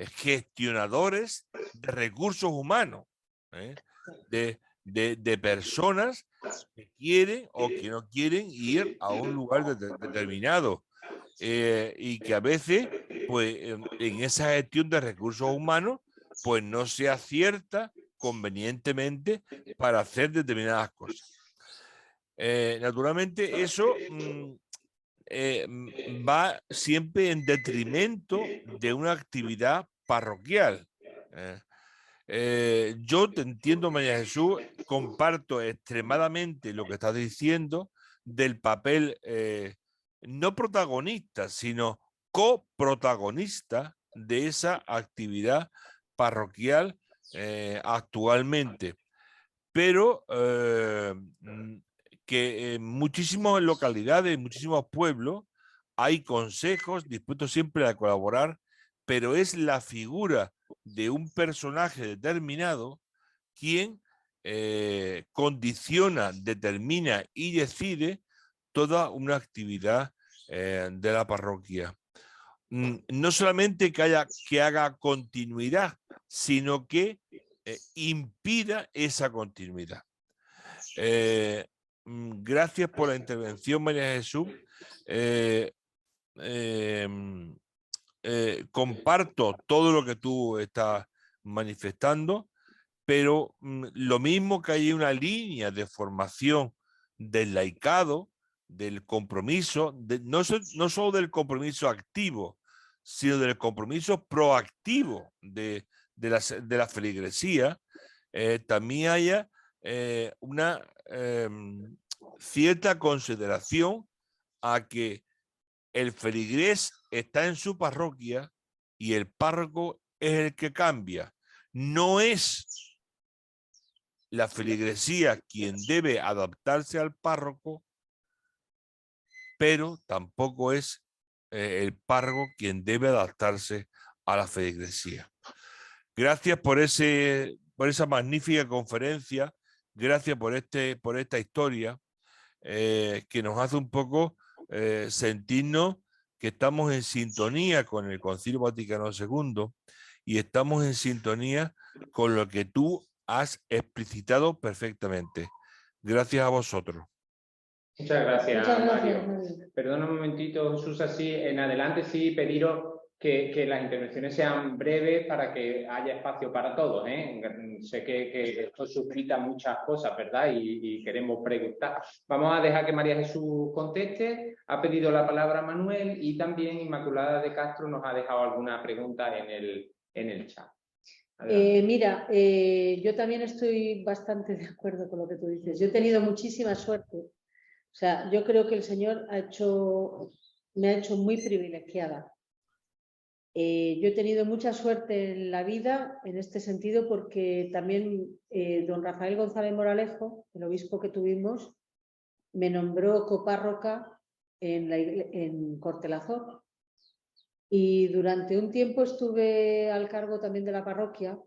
[SPEAKER 3] gestionadores de recursos humanos, de personas que quieren o que no quieren ir a un lugar determinado, y que a veces pues en esa gestión de recursos humanos pues no se acierta convenientemente para hacer determinadas cosas. Naturalmente eso va siempre en detrimento de una actividad parroquial. Yo te entiendo, María Jesús, comparto extremadamente lo que estás diciendo del papel no protagonista, sino coprotagonista de esa actividad parroquial actualmente. Pero que en muchísimas localidades, en muchísimos pueblos, hay consejos dispuestos siempre a colaborar, pero es la figura de un personaje determinado quien condiciona, determina y decide toda una actividad de la parroquia. No solamente que haga continuidad, sino que impida esa continuidad. Gracias por la intervención, María Jesús. Comparto todo lo que tú estás manifestando, pero lo mismo que hay una línea de formación del laicado, del compromiso, no solo del compromiso activo, sino del compromiso proactivo de la feligresía, también haya una cierta consideración a que el feligrés está en su parroquia y el párroco es el que cambia. No es la feligresía quien debe adaptarse al párroco, pero tampoco es el párroco quien debe adaptarse a la feligresía. Gracias por esa magnífica conferencia, gracias por esta historia que nos hace un poco sentirnos que estamos en sintonía con el Concilio Vaticano II y estamos en sintonía con lo que tú has explicitado perfectamente. Gracias a vosotros.
[SPEAKER 1] Muchas gracias,
[SPEAKER 2] Muchas gracias,
[SPEAKER 1] Mario.
[SPEAKER 2] Mario.
[SPEAKER 1] Perdona un momentito, Jesús, así en adelante sí pediros que las intervenciones sean breves para que haya espacio para todos, ¿eh? Sé que esto suscita muchas cosas, ¿verdad? Y queremos preguntar. Vamos a dejar que María Jesús conteste. Ha pedido la palabra Manuel y también Inmaculada de Castro nos ha dejado alguna pregunta en el chat.
[SPEAKER 2] Mira, yo también estoy bastante de acuerdo con lo que tú dices. Yo he tenido muchísima suerte. O sea, yo creo que el Señor me ha hecho muy privilegiada. Yo he tenido mucha suerte en la vida en este sentido porque también don Rafael González Moralejo, el obispo que tuvimos, me nombró copárroca en Cortelazor. Y durante un tiempo estuve al cargo también de la parroquia,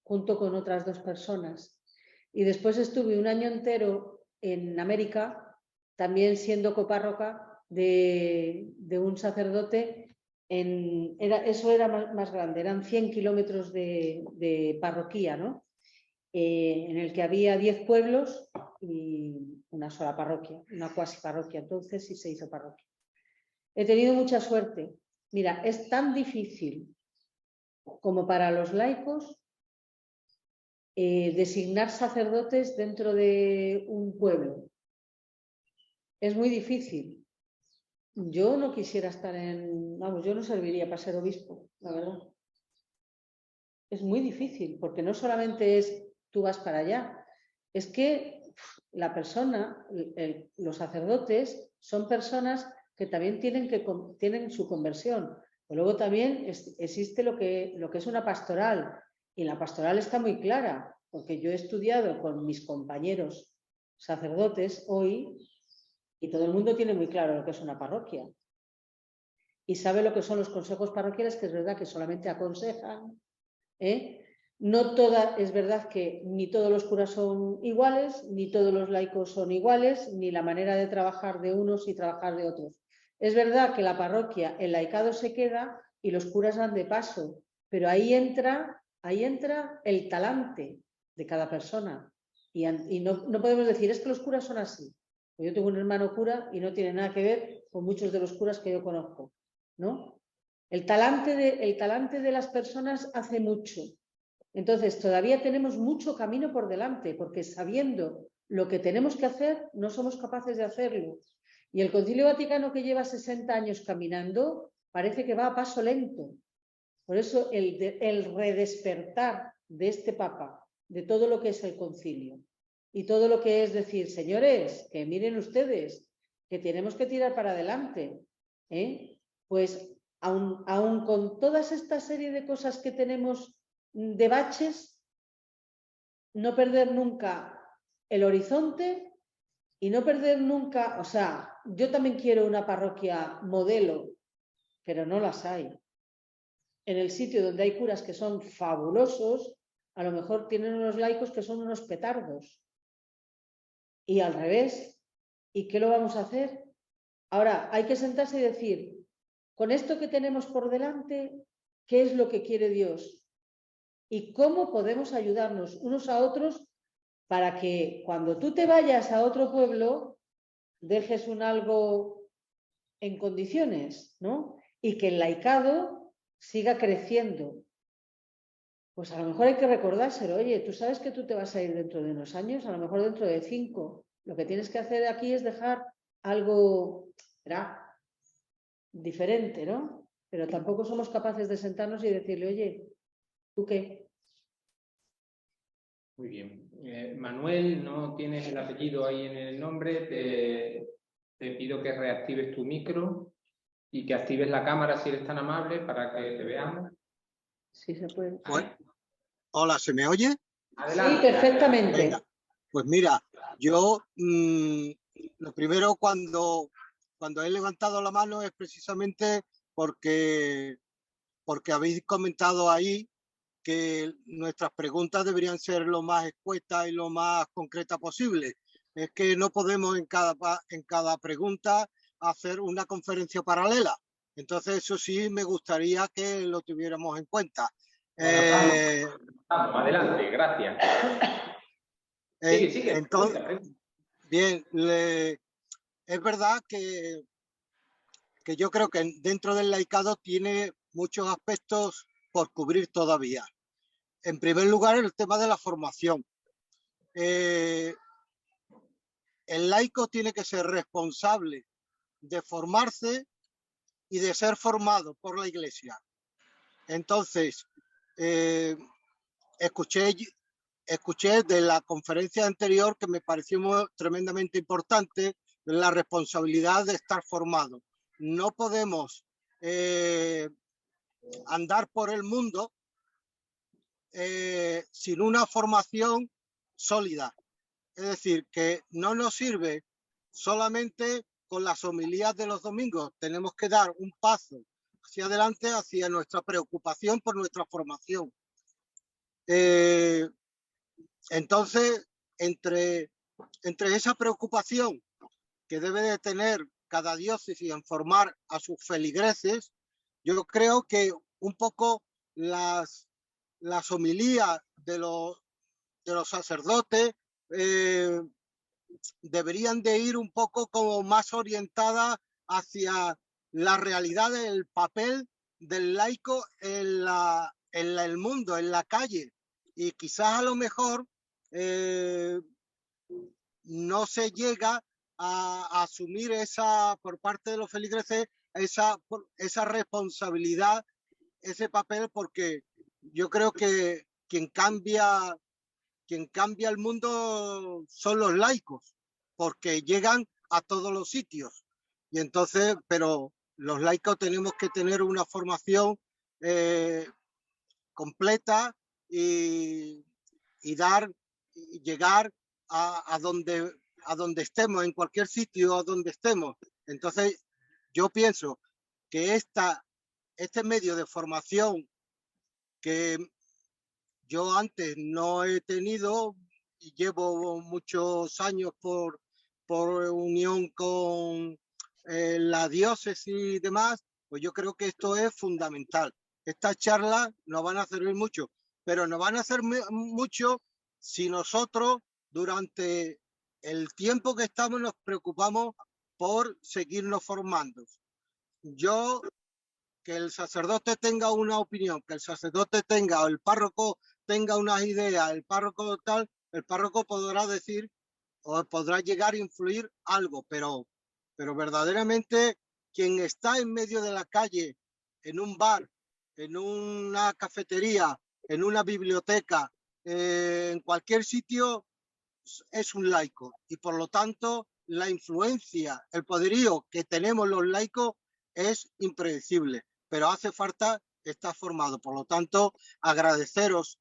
[SPEAKER 2] junto con otras 2 personas. Y después estuve un año entero en América, también siendo copárroca de un sacerdote. Eso era más grande, eran 100 kilómetros de parroquia, ¿no? En el que había 10 pueblos y una sola parroquia, una cuasi parroquia. Entonces sí se hizo parroquia. He tenido mucha suerte. Mira, es tan difícil como para los laicos designar sacerdotes dentro de un pueblo. Es muy difícil. Yo no quisiera estar yo no serviría para ser obispo, la verdad. Es muy difícil, porque no solamente es tú vas para allá, es que la persona, los sacerdotes, son personas que también tienen su conversión. Pero luego también existe lo que es una pastoral, y la pastoral está muy clara, porque yo he estudiado con mis compañeros sacerdotes hoy y todo el mundo tiene muy claro lo que es una parroquia. Y sabe lo que son los consejos parroquiales, que es verdad que solamente aconsejan. No es verdad que ni todos los curas son iguales, ni todos los laicos son iguales, ni la manera de trabajar de unos y trabajar de otros. Es verdad que la parroquia, el laicado se queda y los curas van de paso, pero ahí entra el talante de cada persona. Y no podemos decir, es que los curas son así. Yo tengo un hermano cura y no tiene nada que ver con muchos de los curas que yo conozco, ¿no? El talante de las personas hace mucho. Entonces, todavía tenemos mucho camino por delante, porque sabiendo lo que tenemos que hacer, no somos capaces de hacerlo. Y el Concilio Vaticano, que lleva 60 años caminando, parece que va a paso lento. Por eso el redespertar de este Papa, de todo lo que es el concilio, y todo lo que es decir, señores, que miren ustedes, que tenemos que tirar para adelante, pues aun con toda esta serie de cosas que tenemos de baches, no perder nunca el horizonte y no perder nunca, o sea, yo también quiero una parroquia modelo, pero no las hay. En el sitio donde hay curas que son fabulosos, a lo mejor tienen unos laicos que son unos petardos. Y al revés. ¿Y qué lo vamos a hacer? Ahora, hay que sentarse y decir, con esto que tenemos por delante, ¿qué es lo que quiere Dios? ¿Y cómo podemos ayudarnos unos a otros para que cuando tú te vayas a otro pueblo, dejes un algo en condiciones, ¿no? Y que el laicado siga creciendo. Pues a lo mejor hay que recordárselo. Oye, tú sabes que tú te vas a ir dentro de unos años, a lo mejor dentro de 5. Lo que tienes que hacer aquí es dejar algo diferente, ¿no? Pero tampoco somos capaces de sentarnos y decirle, oye, ¿tú qué?
[SPEAKER 1] Muy bien. Manuel, no tienes el apellido ahí en el nombre. Te pido que reactives tu micro y que actives la cámara si eres tan amable para que te veamos.
[SPEAKER 2] Sí, se puede.
[SPEAKER 4] Hola, ¿se me oye?
[SPEAKER 1] Adelante.
[SPEAKER 2] Sí, perfectamente.
[SPEAKER 4] Venga, pues mira, yo lo primero cuando he levantado la mano es precisamente porque habéis comentado ahí que nuestras preguntas deberían ser lo más escuetas y lo más concretas posible. Es que no podemos en cada pregunta hacer una conferencia paralela. Entonces eso sí me gustaría que lo tuviéramos en cuenta.
[SPEAKER 1] Vamos, adelante, gracias. Sigue.
[SPEAKER 4] Entonces, bien, es verdad que yo creo que dentro del laicado tiene muchos aspectos por cubrir todavía. En primer lugar, el tema de la formación. El laico tiene que ser responsable de formarse y de ser formado por la Iglesia. Entonces, escuché de la conferencia anterior que me pareció tremendamente importante la responsabilidad de estar formado. No podemos andar por el mundo sin una formación sólida. Es decir, que no nos sirve solamente con las homilías de los domingos. Tenemos que dar un paso hacia adelante hacia nuestra preocupación por nuestra formación. Entonces, entre esa preocupación que debe de tener cada diócesis en formar a sus feligreses, yo creo que un poco las homilías de los sacerdotes deberían de ir un poco como más orientadas hacia la realidad del papel del laico en el mundo, en la calle. Y quizás a lo mejor no se llega a asumir por parte de los feligreses esa responsabilidad, ese papel, porque yo creo que quien cambia el mundo son los laicos, porque llegan a todos los sitios. Y entonces, pero los laicos tenemos que tener una formación completa y llegar a donde estemos, en cualquier sitio a donde estemos. Entonces, yo pienso que este medio de formación que yo antes no he tenido y llevo muchos años por unión con la diócesis y demás, pues yo creo que esto es fundamental. Estas charlas nos van a servir mucho, pero nos van a hacer mucho si nosotros durante el tiempo que estamos nos preocupamos por seguirnos formando. Yo, que el sacerdote tenga una opinión, que el sacerdote tenga, o el párroco tenga unas ideas, el párroco podrá decir o podrá llegar a influir algo, pero verdaderamente quien está en medio de la calle, en un bar, en una cafetería, en una biblioteca, en cualquier sitio, es un laico. Y por lo tanto, la influencia, el poderío que tenemos los laicos es impredecible, pero hace falta estar formado. Por lo tanto, agradeceros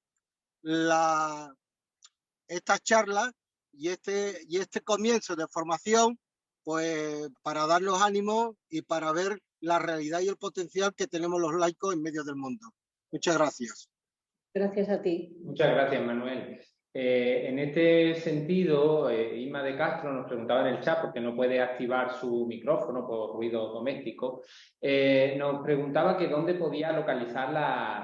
[SPEAKER 4] esta charla y este comienzo de formación, pues para darnos ánimos y para ver la realidad y el potencial que tenemos los laicos en medio del mundo. Muchas gracias.
[SPEAKER 2] Gracias a ti.
[SPEAKER 1] Muchas gracias, Manuel. En este sentido, Inma de Castro nos preguntaba en el chat, porque no puede activar su micrófono por ruido doméstico, nos preguntaba que dónde podía localizar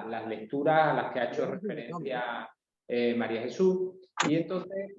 [SPEAKER 1] las lecturas a las que ha hecho referencia María Jesús. Y entonces,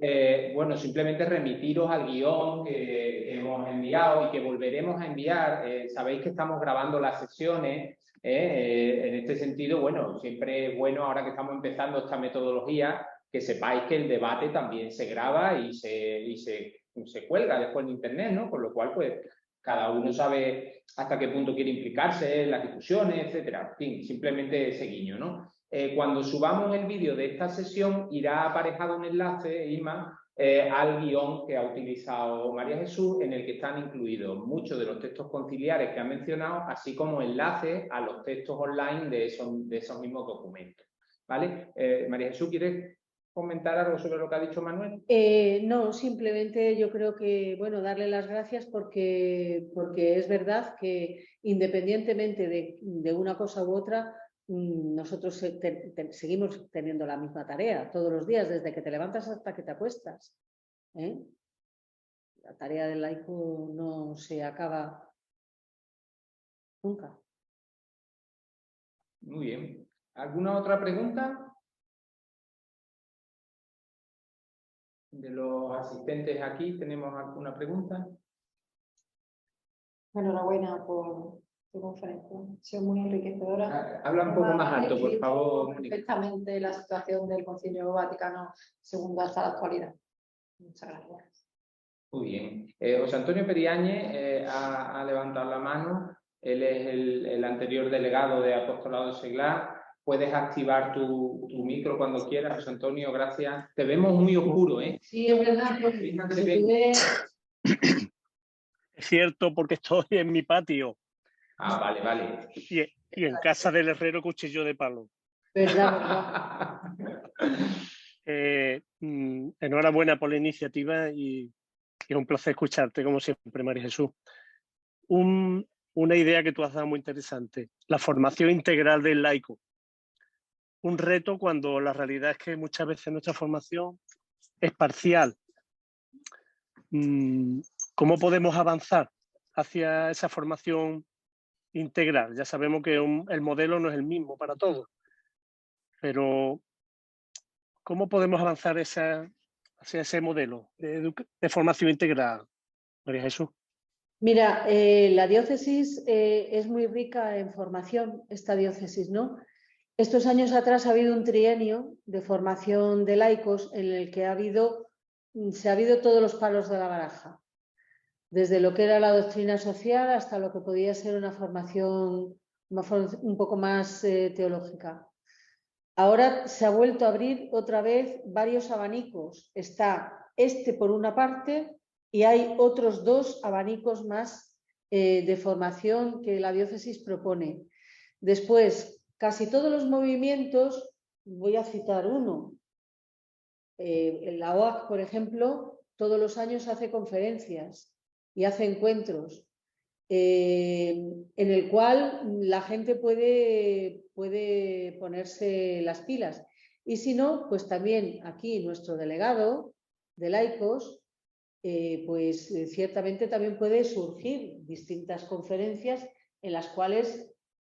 [SPEAKER 1] bueno, simplemente remitiros al guión que hemos enviado y que volveremos a enviar. Sabéis que estamos grabando las sesiones. En este sentido, bueno, siempre es bueno, ahora que estamos empezando esta metodología, que sepáis que el debate también se graba y se cuelga después en internet, ¿no? Con lo cual, pues, cada uno sabe hasta qué punto quiere implicarse en las discusiones, etcétera. En fin, simplemente ese guiño, ¿no? Cuando subamos el vídeo de esta sesión, irá aparejado un enlace, Inma, al guión que ha utilizado María Jesús, en el que están incluidos muchos de los textos conciliares que ha mencionado, así como enlaces a los textos online de esos mismos documentos. ¿Vale? María Jesús, ¿quieres comentar algo sobre lo que ha dicho Manuel?
[SPEAKER 2] No, simplemente yo creo que, bueno, darle las gracias porque es verdad que independientemente de una cosa u otra, nosotros seguimos teniendo la misma tarea todos los días, desde que te levantas hasta que te acuestas. La tarea del laico no se acaba nunca.
[SPEAKER 1] Muy bien. ¿Alguna otra pregunta? De los asistentes aquí, ¿tenemos alguna pregunta?
[SPEAKER 5] Enhorabuena por tu conferencia. Ha sido muy enriquecedora.
[SPEAKER 1] Habla un poco más alto, por favor.
[SPEAKER 5] Perfectamente la situación del Concilio Vaticano II hasta la actualidad. Muchas gracias.
[SPEAKER 1] Muy bien. José Antonio Periáñez ha levantado la mano. Él es el anterior delegado de Apostolado Seglar. Puedes activar tu micro cuando quieras, José Antonio, gracias. Te vemos muy oscuro, ¿eh?
[SPEAKER 2] Sí, es verdad.
[SPEAKER 6] Es cierto, porque estoy en mi patio.
[SPEAKER 1] Ah, vale, vale.
[SPEAKER 6] Y en casa del herrero cuchillo de palo.
[SPEAKER 2] Verdad.
[SPEAKER 6] Enhorabuena por la iniciativa y es un placer escucharte, como siempre, María Jesús. Una idea que tú has dado muy interesante, la formación integral del laico. Un reto cuando la realidad es que muchas veces nuestra formación es parcial. ¿Cómo podemos avanzar hacia esa formación integral? Ya sabemos que el modelo no es el mismo para todos, pero ¿cómo podemos avanzar hacia ese modelo de formación integral, María Jesús?
[SPEAKER 2] Mira, la diócesis es muy rica en formación, esta diócesis, ¿no? Estos años atrás ha habido un trienio de formación de laicos en el que se ha habido todos los palos de la baraja, desde lo que era la doctrina social hasta lo que podía ser una formación un poco más teológica. Ahora se ha vuelto a abrir otra vez varios abanicos. Está por una parte y hay otros dos abanicos más de formación que la diócesis propone. Después, casi todos los movimientos, voy a citar uno. La OAC, por ejemplo, todos los años hace conferencias y hace encuentros en el cual la gente puede ponerse las pilas. Y si no, pues también aquí nuestro delegado de laicos, pues ciertamente también puede surgir distintas conferencias en las cuales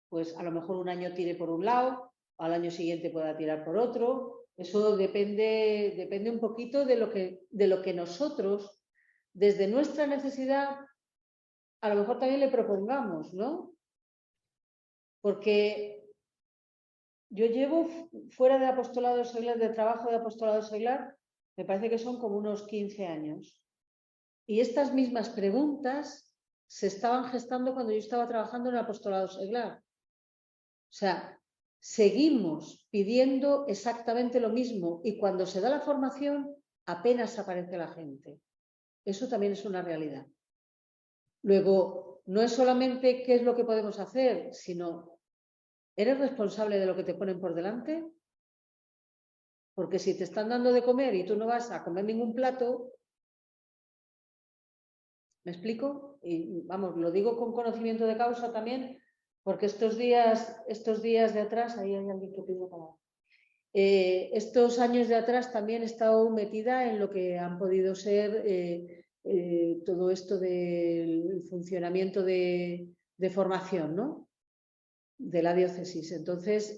[SPEAKER 2] pues a lo mejor un año tire por un lado, al año siguiente pueda tirar por otro. Eso depende un poquito de lo que nosotros, desde nuestra necesidad, a lo mejor también le propongamos, ¿no? Porque yo llevo fuera de apostolado seglar, de trabajo de apostolado seglar, me parece que son como unos 15 años. Y estas mismas preguntas se estaban gestando cuando yo estaba trabajando en el apostolado seglar. O sea, seguimos pidiendo exactamente lo mismo y cuando se da la formación apenas aparece la gente. Eso también es una realidad. Luego, no es solamente qué es lo que podemos hacer, sino ¿eres responsable de lo que te ponen por delante? Porque si te están dando de comer y tú no vas a comer ningún plato, ¿me explico? Y vamos, lo digo con conocimiento de causa también, porque estos días de atrás, ahí hay alguien que pide palabra. estos años de atrás también he estado metida en lo que han podido ser todo esto del funcionamiento de formación, ¿no?, de la diócesis. Entonces,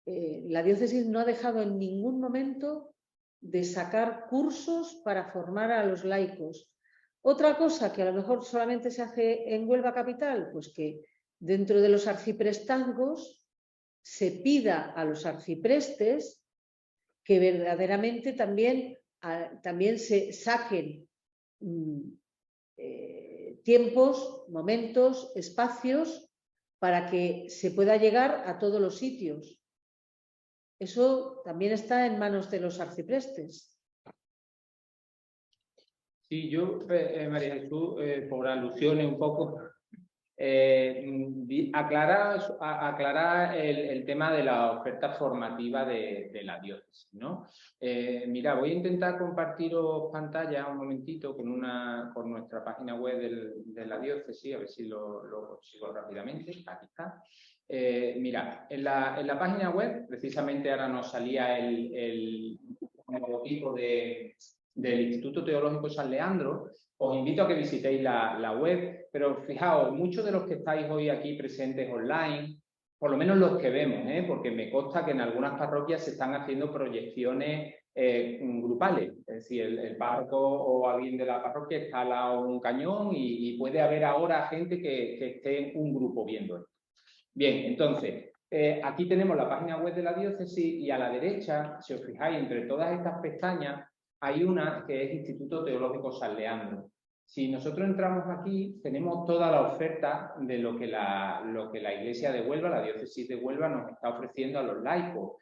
[SPEAKER 2] la diócesis no ha dejado en ningún momento de sacar cursos para formar a los laicos. Otra cosa que a lo mejor solamente se hace en Huelva capital, pues que dentro de los arciprestazgos se pida a los arciprestes que verdaderamente también se saquen tiempos, momentos, espacios para que se pueda llegar a todos los sitios. Eso también está en manos de los arciprestes.
[SPEAKER 1] Sí, yo, María Jesús, por alusiones un poco, aclarar el tema de la oferta formativa de la diócesis, ¿no? Mira, voy a intentar compartiros pantalla un momentito con nuestra página web de la diócesis, a ver si lo consigo rápidamente. Aquí está. Mira, en la página web, precisamente ahora nos salía el logotipo del Instituto Teológico San Leandro. Os invito a que visitéis la web, pero fijaos, muchos de los que estáis hoy aquí presentes online, por lo menos los que vemos, porque me consta que en algunas parroquias se están haciendo proyecciones grupales, es decir, el párroco o alguien de la parroquia está al lado de un cañón y puede haber ahora gente que esté en un grupo viendo esto. Bien, entonces, aquí tenemos la página web de la diócesis y a la derecha, si os fijáis, entre todas estas pestañas, hay una que es Instituto Teológico San Leandro. Si nosotros entramos aquí, tenemos toda la oferta de lo que la Iglesia de Huelva, la diócesis de Huelva, nos está ofreciendo a los laicos.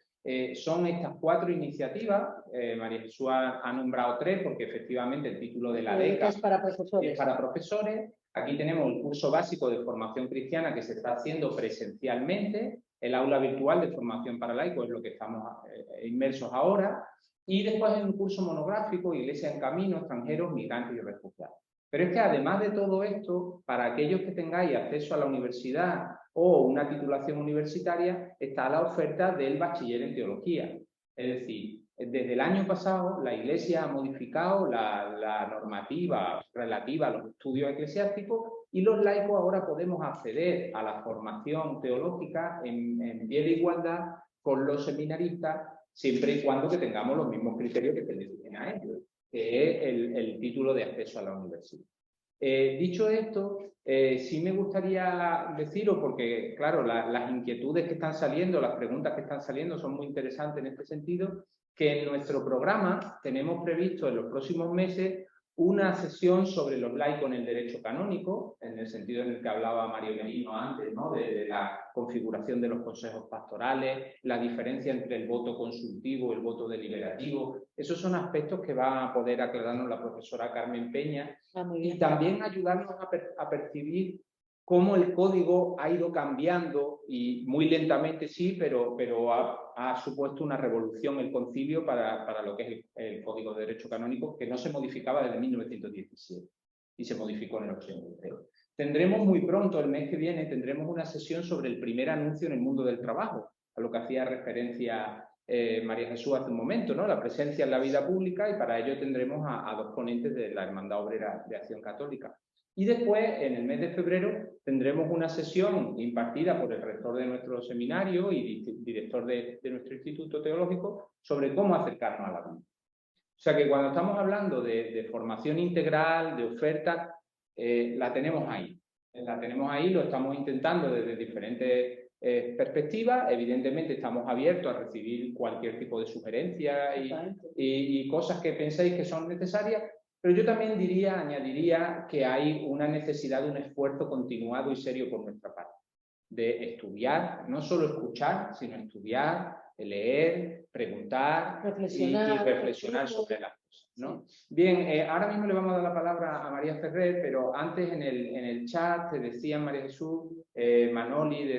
[SPEAKER 1] Son estas 4 iniciativas. María Jesús ha nombrado 3 porque efectivamente el título de la beca
[SPEAKER 2] es para profesores.
[SPEAKER 1] Es para profesores. Aquí tenemos el curso básico de formación cristiana que se está haciendo presencialmente. El aula virtual de formación para laicos es lo que estamos inmersos ahora. Y después hay un curso monográfico, Iglesia en Camino, extranjeros, migrantes y refugiados. Pero es que además de todo esto, para aquellos que tengáis acceso a la universidad o una titulación universitaria, está la oferta del bachiller en teología. Es decir, desde el año pasado la Iglesia ha modificado la normativa relativa a los estudios eclesiásticos y los laicos ahora podemos acceder a la formación teológica en pie de igualdad con los seminaristas, siempre y cuando que tengamos los mismos criterios que se les dicen a ellos, que es el título de acceso a la universidad. Dicho esto, sí me gustaría deciros, porque claro, las inquietudes que están saliendo, las preguntas que están saliendo son muy interesantes en este sentido, que en nuestro programa tenemos previsto en los próximos meses una sesión sobre los laicos en el derecho canónico, en el sentido en el que hablaba Mario Merino antes, ¿no?, de la configuración de los consejos pastorales, la diferencia entre el voto consultivo y el voto deliberativo. Esos son aspectos que va a poder aclararnos la profesora Carmen Peña y también ayudarnos a percibir cómo el código ha ido cambiando, y muy lentamente sí, pero ha supuesto una revolución el concilio para lo que es el Código de Derecho Canónico, que no se modificaba desde 1917 y se modificó en el 83. Tendremos muy pronto, el mes que viene, tendremos una sesión sobre el primer anuncio en el mundo del trabajo, a lo que hacía referencia María Jesús hace un momento, ¿no?, la presencia en la vida pública, y para ello tendremos a 2 ponentes de la Hermandad Obrera de Acción Católica. Y después, en el mes de febrero, tendremos una sesión impartida por el rector de nuestro seminario y director de nuestro instituto teológico sobre cómo acercarnos a la vida. O sea que cuando estamos hablando de formación integral, de oferta, la tenemos ahí. La tenemos ahí, lo estamos intentando desde diferentes perspectivas. Evidentemente estamos abiertos a recibir cualquier tipo de sugerencia y cosas que penséis que son necesarias. Pero yo también añadiría que hay una necesidad de un esfuerzo continuado y serio por nuestra parte, de estudiar, no solo escuchar, sino estudiar, leer, preguntar y reflexionar sobre las cosas, ¿no? Bien, ahora mismo le vamos a dar la palabra a María Ferrer, pero antes en el chat te decían, María Jesús, Manoli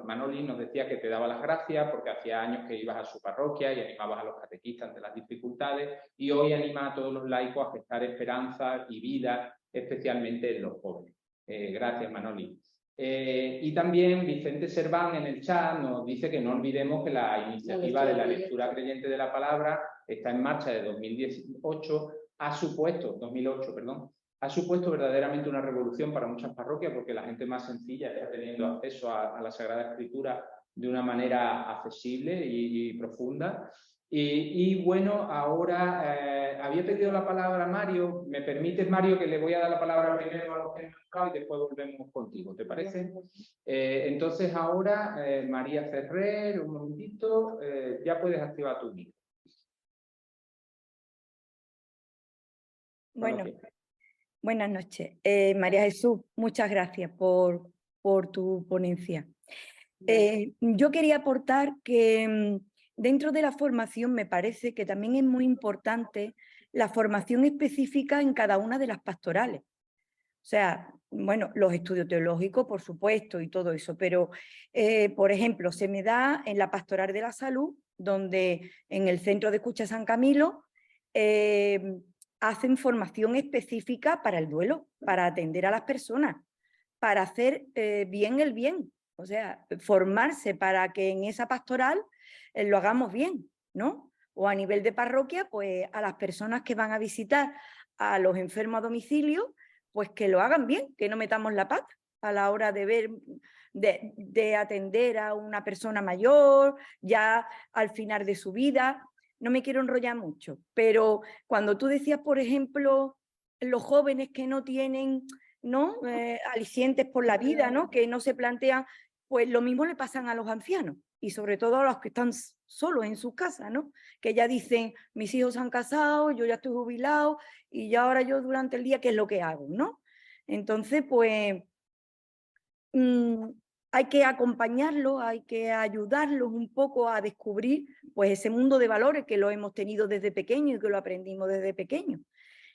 [SPEAKER 1] Manoli nos decía que te daba las gracias porque hacía años que ibas a su parroquia y animabas a los catequistas ante las dificultades, y hoy anima a todos los laicos a gestar esperanza y vida, especialmente en los jóvenes. Gracias, Manoli. Y también Vicente Serván en el chat nos dice que no olvidemos que la iniciativa de la lectura creyente de la palabra está en marcha de 2018, ha supuesto verdaderamente una revolución para muchas parroquias, porque la gente más sencilla está teniendo acceso a la Sagrada Escritura de una manera accesible y profunda. Y bueno, ahora había pedido la palabra Mario. ¿Me permites, Mario, que le voy a dar la palabra primero a los que han buscado y después volvemos contigo? ¿Te parece? Entonces ahora, María Ferrer, un momentito, ya puedes activar tu micro.
[SPEAKER 7] Bueno, buenas noches. María Jesús, muchas gracias por tu ponencia. Yo quería aportar que dentro de la formación me parece que también es muy importante la formación específica en cada una de las pastorales. O sea, bueno, los estudios teológicos, por supuesto, y todo eso, pero, por ejemplo, se me da en la Pastoral de la Salud, donde en el Centro de Escucha San Camilo hacen formación específica para el duelo, para atender a las personas, para hacer bien el bien. O sea, formarse para que en esa pastoral lo hagamos bien, ¿no? O a nivel de parroquia, pues a las personas que van a visitar a los enfermos a domicilio, pues que lo hagan bien, que no metamos la pata a la hora de ver, de atender a una persona mayor, ya al final de su vida. No me quiero enrollar mucho, pero cuando tú decías, por ejemplo, los jóvenes que no tienen, ¿no? Alicientes por la vida, ¿no? Que no se plantean, pues lo mismo le pasan a los ancianos y sobre todo a los que están solos en sus casas, ¿no? Que ya dicen, mis hijos se han casado, yo ya estoy jubilado y ya ahora yo durante el día, ¿qué es lo que hago, no? Entonces, pues hay que acompañarlos, hay que ayudarlos un poco a descubrir pues ese mundo de valores que lo hemos tenido desde pequeño y que lo aprendimos desde pequeño.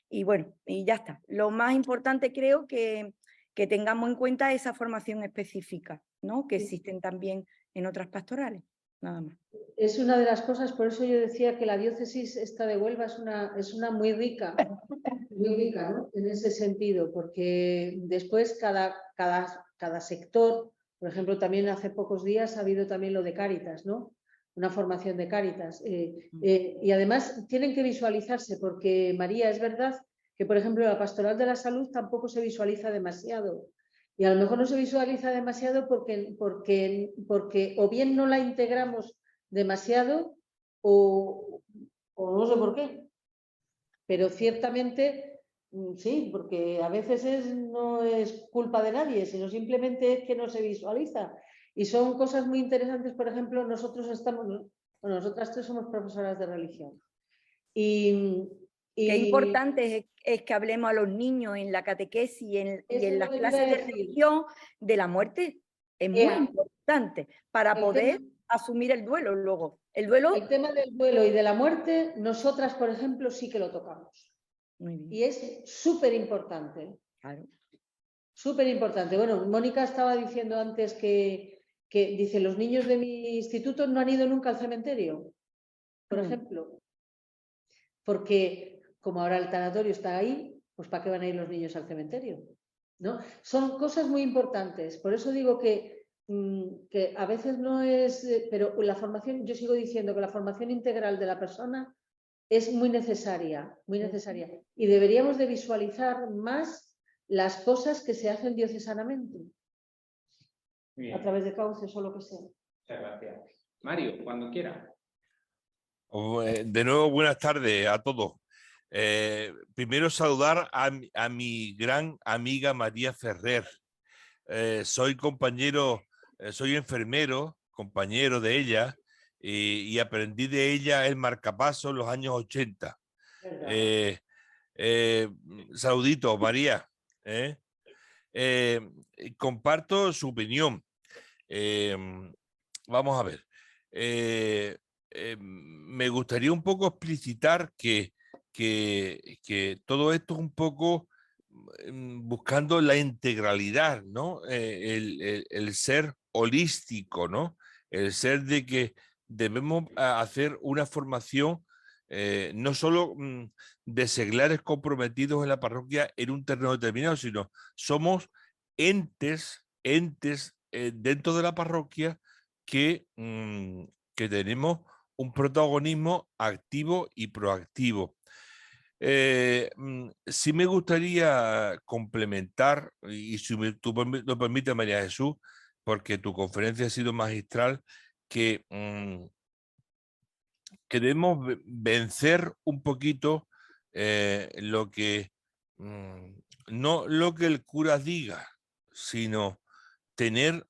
[SPEAKER 7] Y bueno, y ya está. Lo más importante creo que tengamos en cuenta esa formación específica, ¿no? Que existen también en otras pastorales, nada más.
[SPEAKER 2] Es una de las cosas, por eso yo decía que la diócesis esta de Huelva es una muy rica, ¿no? En ese sentido, porque después cada sector, por ejemplo, también hace pocos días ha habido también lo de Cáritas, ¿no? Una formación de Cáritas. Y además tienen que visualizarse, porque María, es verdad que, por ejemplo, la pastoral de la salud tampoco se visualiza demasiado. Y a lo mejor no se visualiza demasiado porque o bien no la integramos demasiado o no sé por qué. Pero ciertamente sí, porque a veces no es culpa de nadie, sino simplemente es que no se visualiza. Y son cosas muy interesantes. Por ejemplo, nosotras tres somos profesoras de religión.
[SPEAKER 7] Qué importante es que hablemos a los niños en la catequesis y en las clases de religión de la muerte. Es muy importante para poder asumir el duelo luego. El
[SPEAKER 2] tema del duelo y de la muerte, nosotras, por ejemplo, sí que lo tocamos.
[SPEAKER 7] Muy bien.
[SPEAKER 2] Y es súper importante.
[SPEAKER 7] Claro.
[SPEAKER 2] Súper importante. Bueno, Mónica estaba diciendo antes que dice, los niños de mi instituto no han ido nunca al cementerio, por ejemplo. Porque como ahora el tanatorio está ahí, pues ¿para qué van a ir los niños al cementerio? ¿No? Son cosas muy importantes. Por eso digo que a veces no es... pero la formación, yo sigo diciendo que la formación integral de la persona es muy necesaria, muy necesaria. Y deberíamos de visualizar más las cosas que se hacen diocesanamente. Bien. A través de cauces o lo que sea.
[SPEAKER 1] Muchas gracias. Mario, cuando quiera.
[SPEAKER 3] De nuevo, buenas tardes a todos. Primero saludar a mi gran amiga María Ferrer. Soy compañero, soy enfermero, compañero de ella, y aprendí de ella el marcapaso en los años 80. Saludito, María. Comparto su opinión. Vamos a ver. Me gustaría un poco explicitar que todo esto es un poco buscando la integralidad, ¿no? El ser holístico, ¿no? El ser de que debemos hacer una formación no solo de seglares comprometidos en la parroquia en un terreno determinado, sino somos entes entes dentro de la parroquia que tenemos un protagonismo activo y proactivo. Sí me gustaría complementar, y si tú lo permites, María Jesús, porque tu conferencia ha sido magistral, que queremos vencer un poquito lo que, no lo que el cura diga, sino tener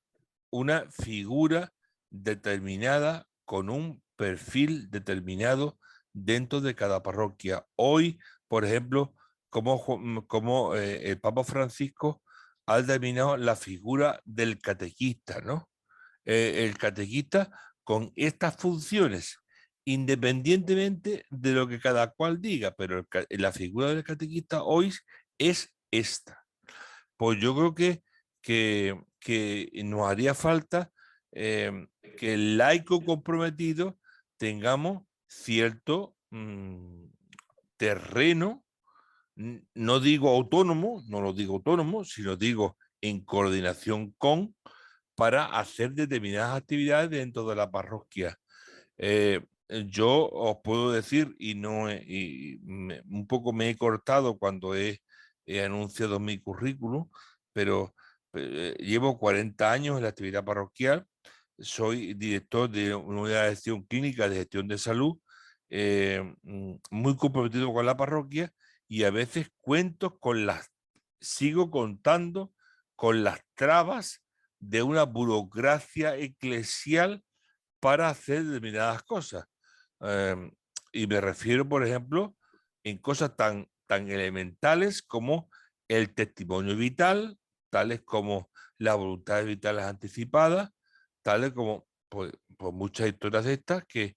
[SPEAKER 3] una figura determinada con un perfil determinado dentro de cada parroquia. Hoy, por ejemplo, como el Papa Francisco ha determinado la figura del catequista, ¿no? El catequista con estas funciones, independientemente de lo que cada cual diga, pero la figura del catequista hoy es esta. Pues yo creo que nos haría falta que el laico comprometido tengamos cierto terreno, no digo autónomo, no lo digo autónomo, sino digo en coordinación con, para hacer determinadas actividades dentro de la parroquia. Yo os puedo decir, un poco me he cortado cuando he anunciado mi currículum, pero llevo 40 años en la actividad parroquial, soy director de una unidad de gestión clínica de gestión de salud, muy comprometido con la parroquia, y a veces sigo contando con las trabas de una burocracia eclesial para hacer determinadas cosas. Y me refiero, por ejemplo, en cosas tan elementales como el testimonio vital, tales como las voluntades vitales anticipadas, tales como pues muchas historias de estas que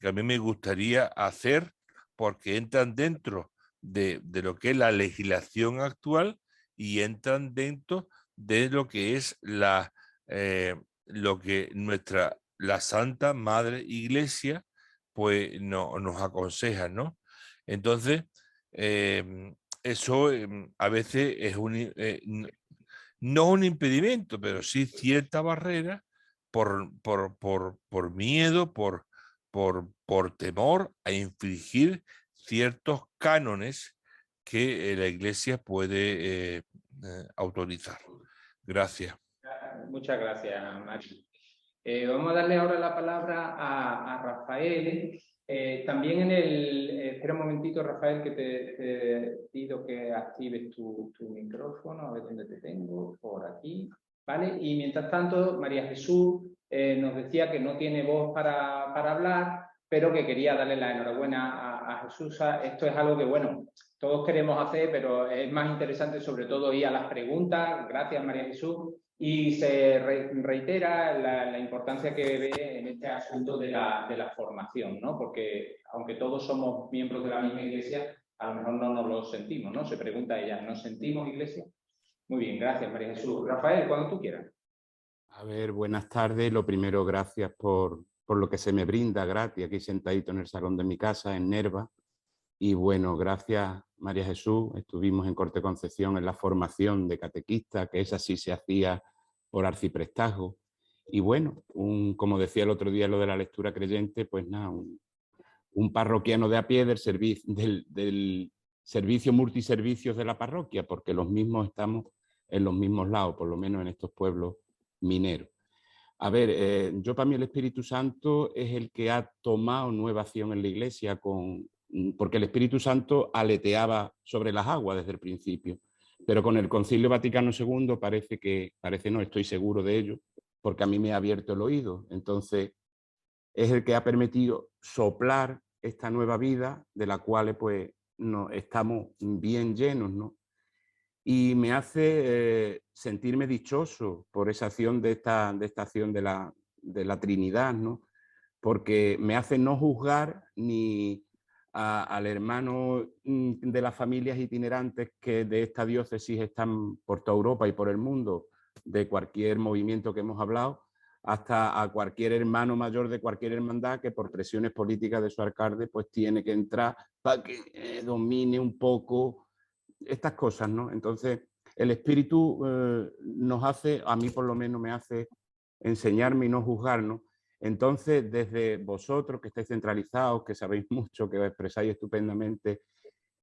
[SPEAKER 3] a mí me gustaría hacer, porque entran dentro de lo que es la legislación actual y entran dentro de lo que es lo que la Santa Madre Iglesia pues nos aconseja, ¿no? Entonces, eso a veces es no un impedimento, pero sí cierta barrera por miedo, por temor a infringir ciertos cánones que la Iglesia puede autorizar. Gracias.
[SPEAKER 1] Muchas gracias, Mario. Vamos a darle ahora la palabra a Rafael. También espera un momentito, Rafael, que te pido que actives tu micrófono, a ver dónde te tengo, por aquí, ¿vale? Y mientras tanto, María Jesús nos decía que no tiene voz para hablar, pero que quería darle la enhorabuena a Jesús. Esto es algo que, bueno, todos queremos hacer, pero es más interesante sobre todo ir a las preguntas. Gracias, María Jesús. Y se reitera la importancia que ve en este asunto de la formación, ¿no? Porque aunque todos somos miembros de la misma iglesia, a lo mejor no nos lo sentimos, ¿no? Se pregunta ella, ¿nos sentimos iglesia? Muy bien, gracias, María Jesús. Rafael, cuando tú quieras.
[SPEAKER 8] A ver, buenas tardes. Lo primero, gracias por lo que se me brinda gratis aquí sentadito en el salón de mi casa, en Nerva. Y bueno, gracias, María Jesús. Estuvimos en Corte Concepción en la formación de catequista, que esa sí se hacía por arciprestazgo. Y bueno, como decía el otro día lo de la lectura creyente, pues nada, un parroquiano de a pie del servicio multiservicios de la parroquia, porque los mismos estamos en los mismos lados, por lo menos en estos pueblos mineros. A ver, yo para mí el Espíritu Santo es el que ha tomado nueva acción en la Iglesia, porque el Espíritu Santo aleteaba sobre las aguas desde el principio, pero con el Concilio Vaticano II parece no, estoy seguro de ello, porque a mí me ha abierto el oído. Entonces es el que ha permitido soplar esta nueva vida de la cual pues estamos bien llenos, ¿no? Y me hace sentirme dichoso por esa acción de esta acción de la Trinidad, ¿no? Porque me hace no juzgar ni al hermano de las familias itinerantes que de esta diócesis están por toda Europa y por el mundo, de cualquier movimiento que hemos hablado, hasta a cualquier hermano mayor de cualquier hermandad que por presiones políticas de su alcalde pues tiene que entrar para que domine un poco estas cosas, ¿no? Entonces, el Espíritu nos hace, a mí por lo menos me hace enseñarme y no juzgarnos. Entonces, desde vosotros que estáis centralizados, que sabéis mucho, que os expresáis estupendamente,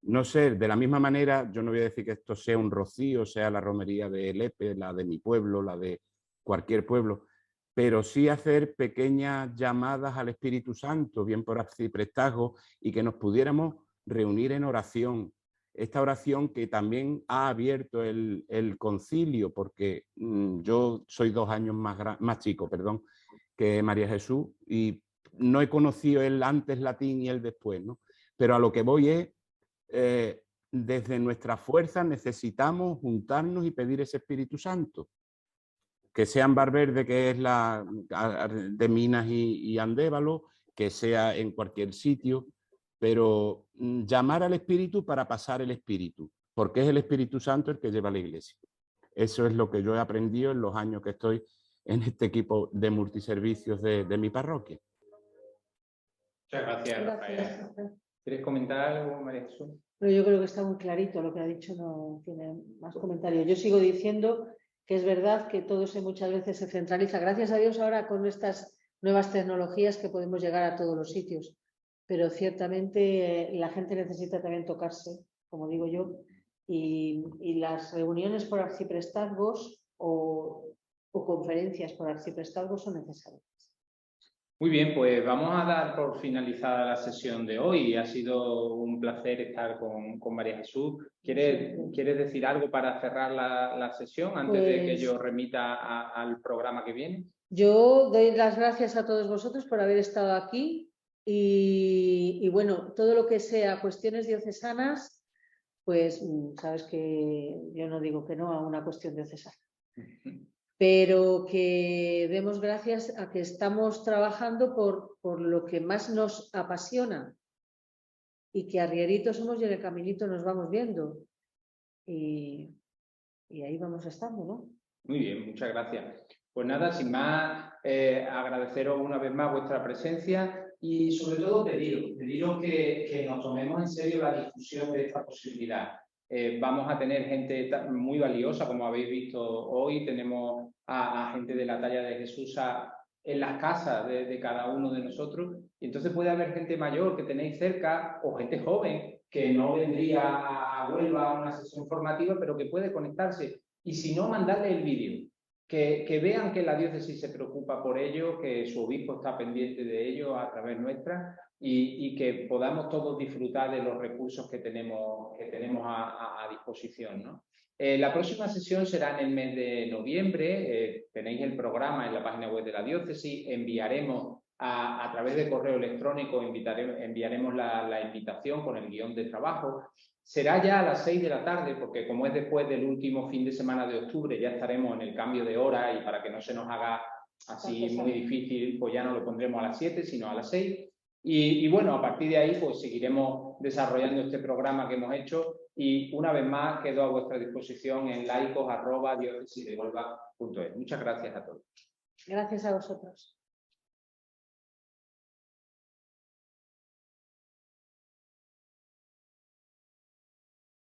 [SPEAKER 8] no sé, de la misma manera, yo no voy a decir que esto sea un rocío, sea la romería de Lepe, la de mi pueblo, la de cualquier pueblo, pero sí hacer pequeñas llamadas al Espíritu Santo, bien por arciprestazgo, y que nos pudiéramos reunir en oración. Esta oración que también ha abierto el concilio, porque yo soy 2 años más chico, perdón, que María Jesús, y no he conocido el antes latín y el después, ¿no? Pero a lo que voy es, desde nuestra fuerza necesitamos juntarnos y pedir ese Espíritu Santo. Que sea en Valverde, que es la de Minas y Andévalo, que sea en cualquier sitio, pero llamar al Espíritu para pasar el Espíritu, porque es el Espíritu Santo el que lleva a la Iglesia. Eso es lo que yo he aprendido en los años que estoy en este equipo de multiservicios de mi parroquia.
[SPEAKER 1] Muchas gracias, Rafael. ¿Quieres comentar algo, María Jesús?
[SPEAKER 2] Pero yo creo que está muy clarito lo que ha dicho, no tiene más comentarios. Yo sigo diciendo que es verdad que todo eso muchas veces se centraliza. Gracias a Dios ahora con estas nuevas tecnologías que podemos llegar a todos los sitios, pero ciertamente la gente necesita también tocarse, como digo yo, y las reuniones por arciprestazgos o conferencias por arciprestazgos son necesarias.
[SPEAKER 1] Muy bien, pues vamos a dar por finalizada la sesión de hoy. Ha sido un placer estar con María Jesús. ¿Quieres decir algo para cerrar la sesión antes de que yo remita al programa que viene?
[SPEAKER 2] Yo doy las gracias a todos vosotros por haber estado aquí y bueno, todo lo que sea cuestiones diocesanas, pues sabes que yo no digo que no a una cuestión diocesana. Pero que demos gracias a que estamos trabajando por lo que más nos apasiona y que arrieritos somos y en el caminito nos vamos viendo y ahí vamos estando, ¿no?
[SPEAKER 1] Muy bien, muchas gracias. Pues nada, sin más, agradeceros una vez más vuestra presencia y sobre todo pediros que nos tomemos en serio la difusión de esta posibilidad. Vamos a tener gente muy valiosa, como habéis visto hoy, tenemos a gente de la talla de Jesús en las casas de cada uno de nosotros, y entonces puede haber gente mayor que tenéis cerca o gente joven que no vendría a Huelva a una sesión formativa, pero que puede conectarse, y si no, mandarle el vídeo. Que vean que la diócesis se preocupa por ello, que su obispo está pendiente de ello a través nuestra y que podamos todos disfrutar de los recursos que tenemos a disposición, ¿no? La próxima sesión será en el mes de noviembre. Tenéis el programa en la página web de la diócesis. Enviaremos a través de correo electrónico, enviaremos la invitación con el guión de trabajo. Será ya a las 6 de la tarde, porque como es después del último fin de semana de octubre, ya estaremos en el cambio de hora, y para que no se nos haga así muy difícil, pues ya no lo pondremos a las 7, sino a las 6. Y bueno, a partir de ahí pues seguiremos desarrollando este programa que hemos hecho, y una vez más quedo a vuestra disposición en laicos@diócesiddehuelva.es. Muchas gracias a todos.
[SPEAKER 2] Gracias a vosotros.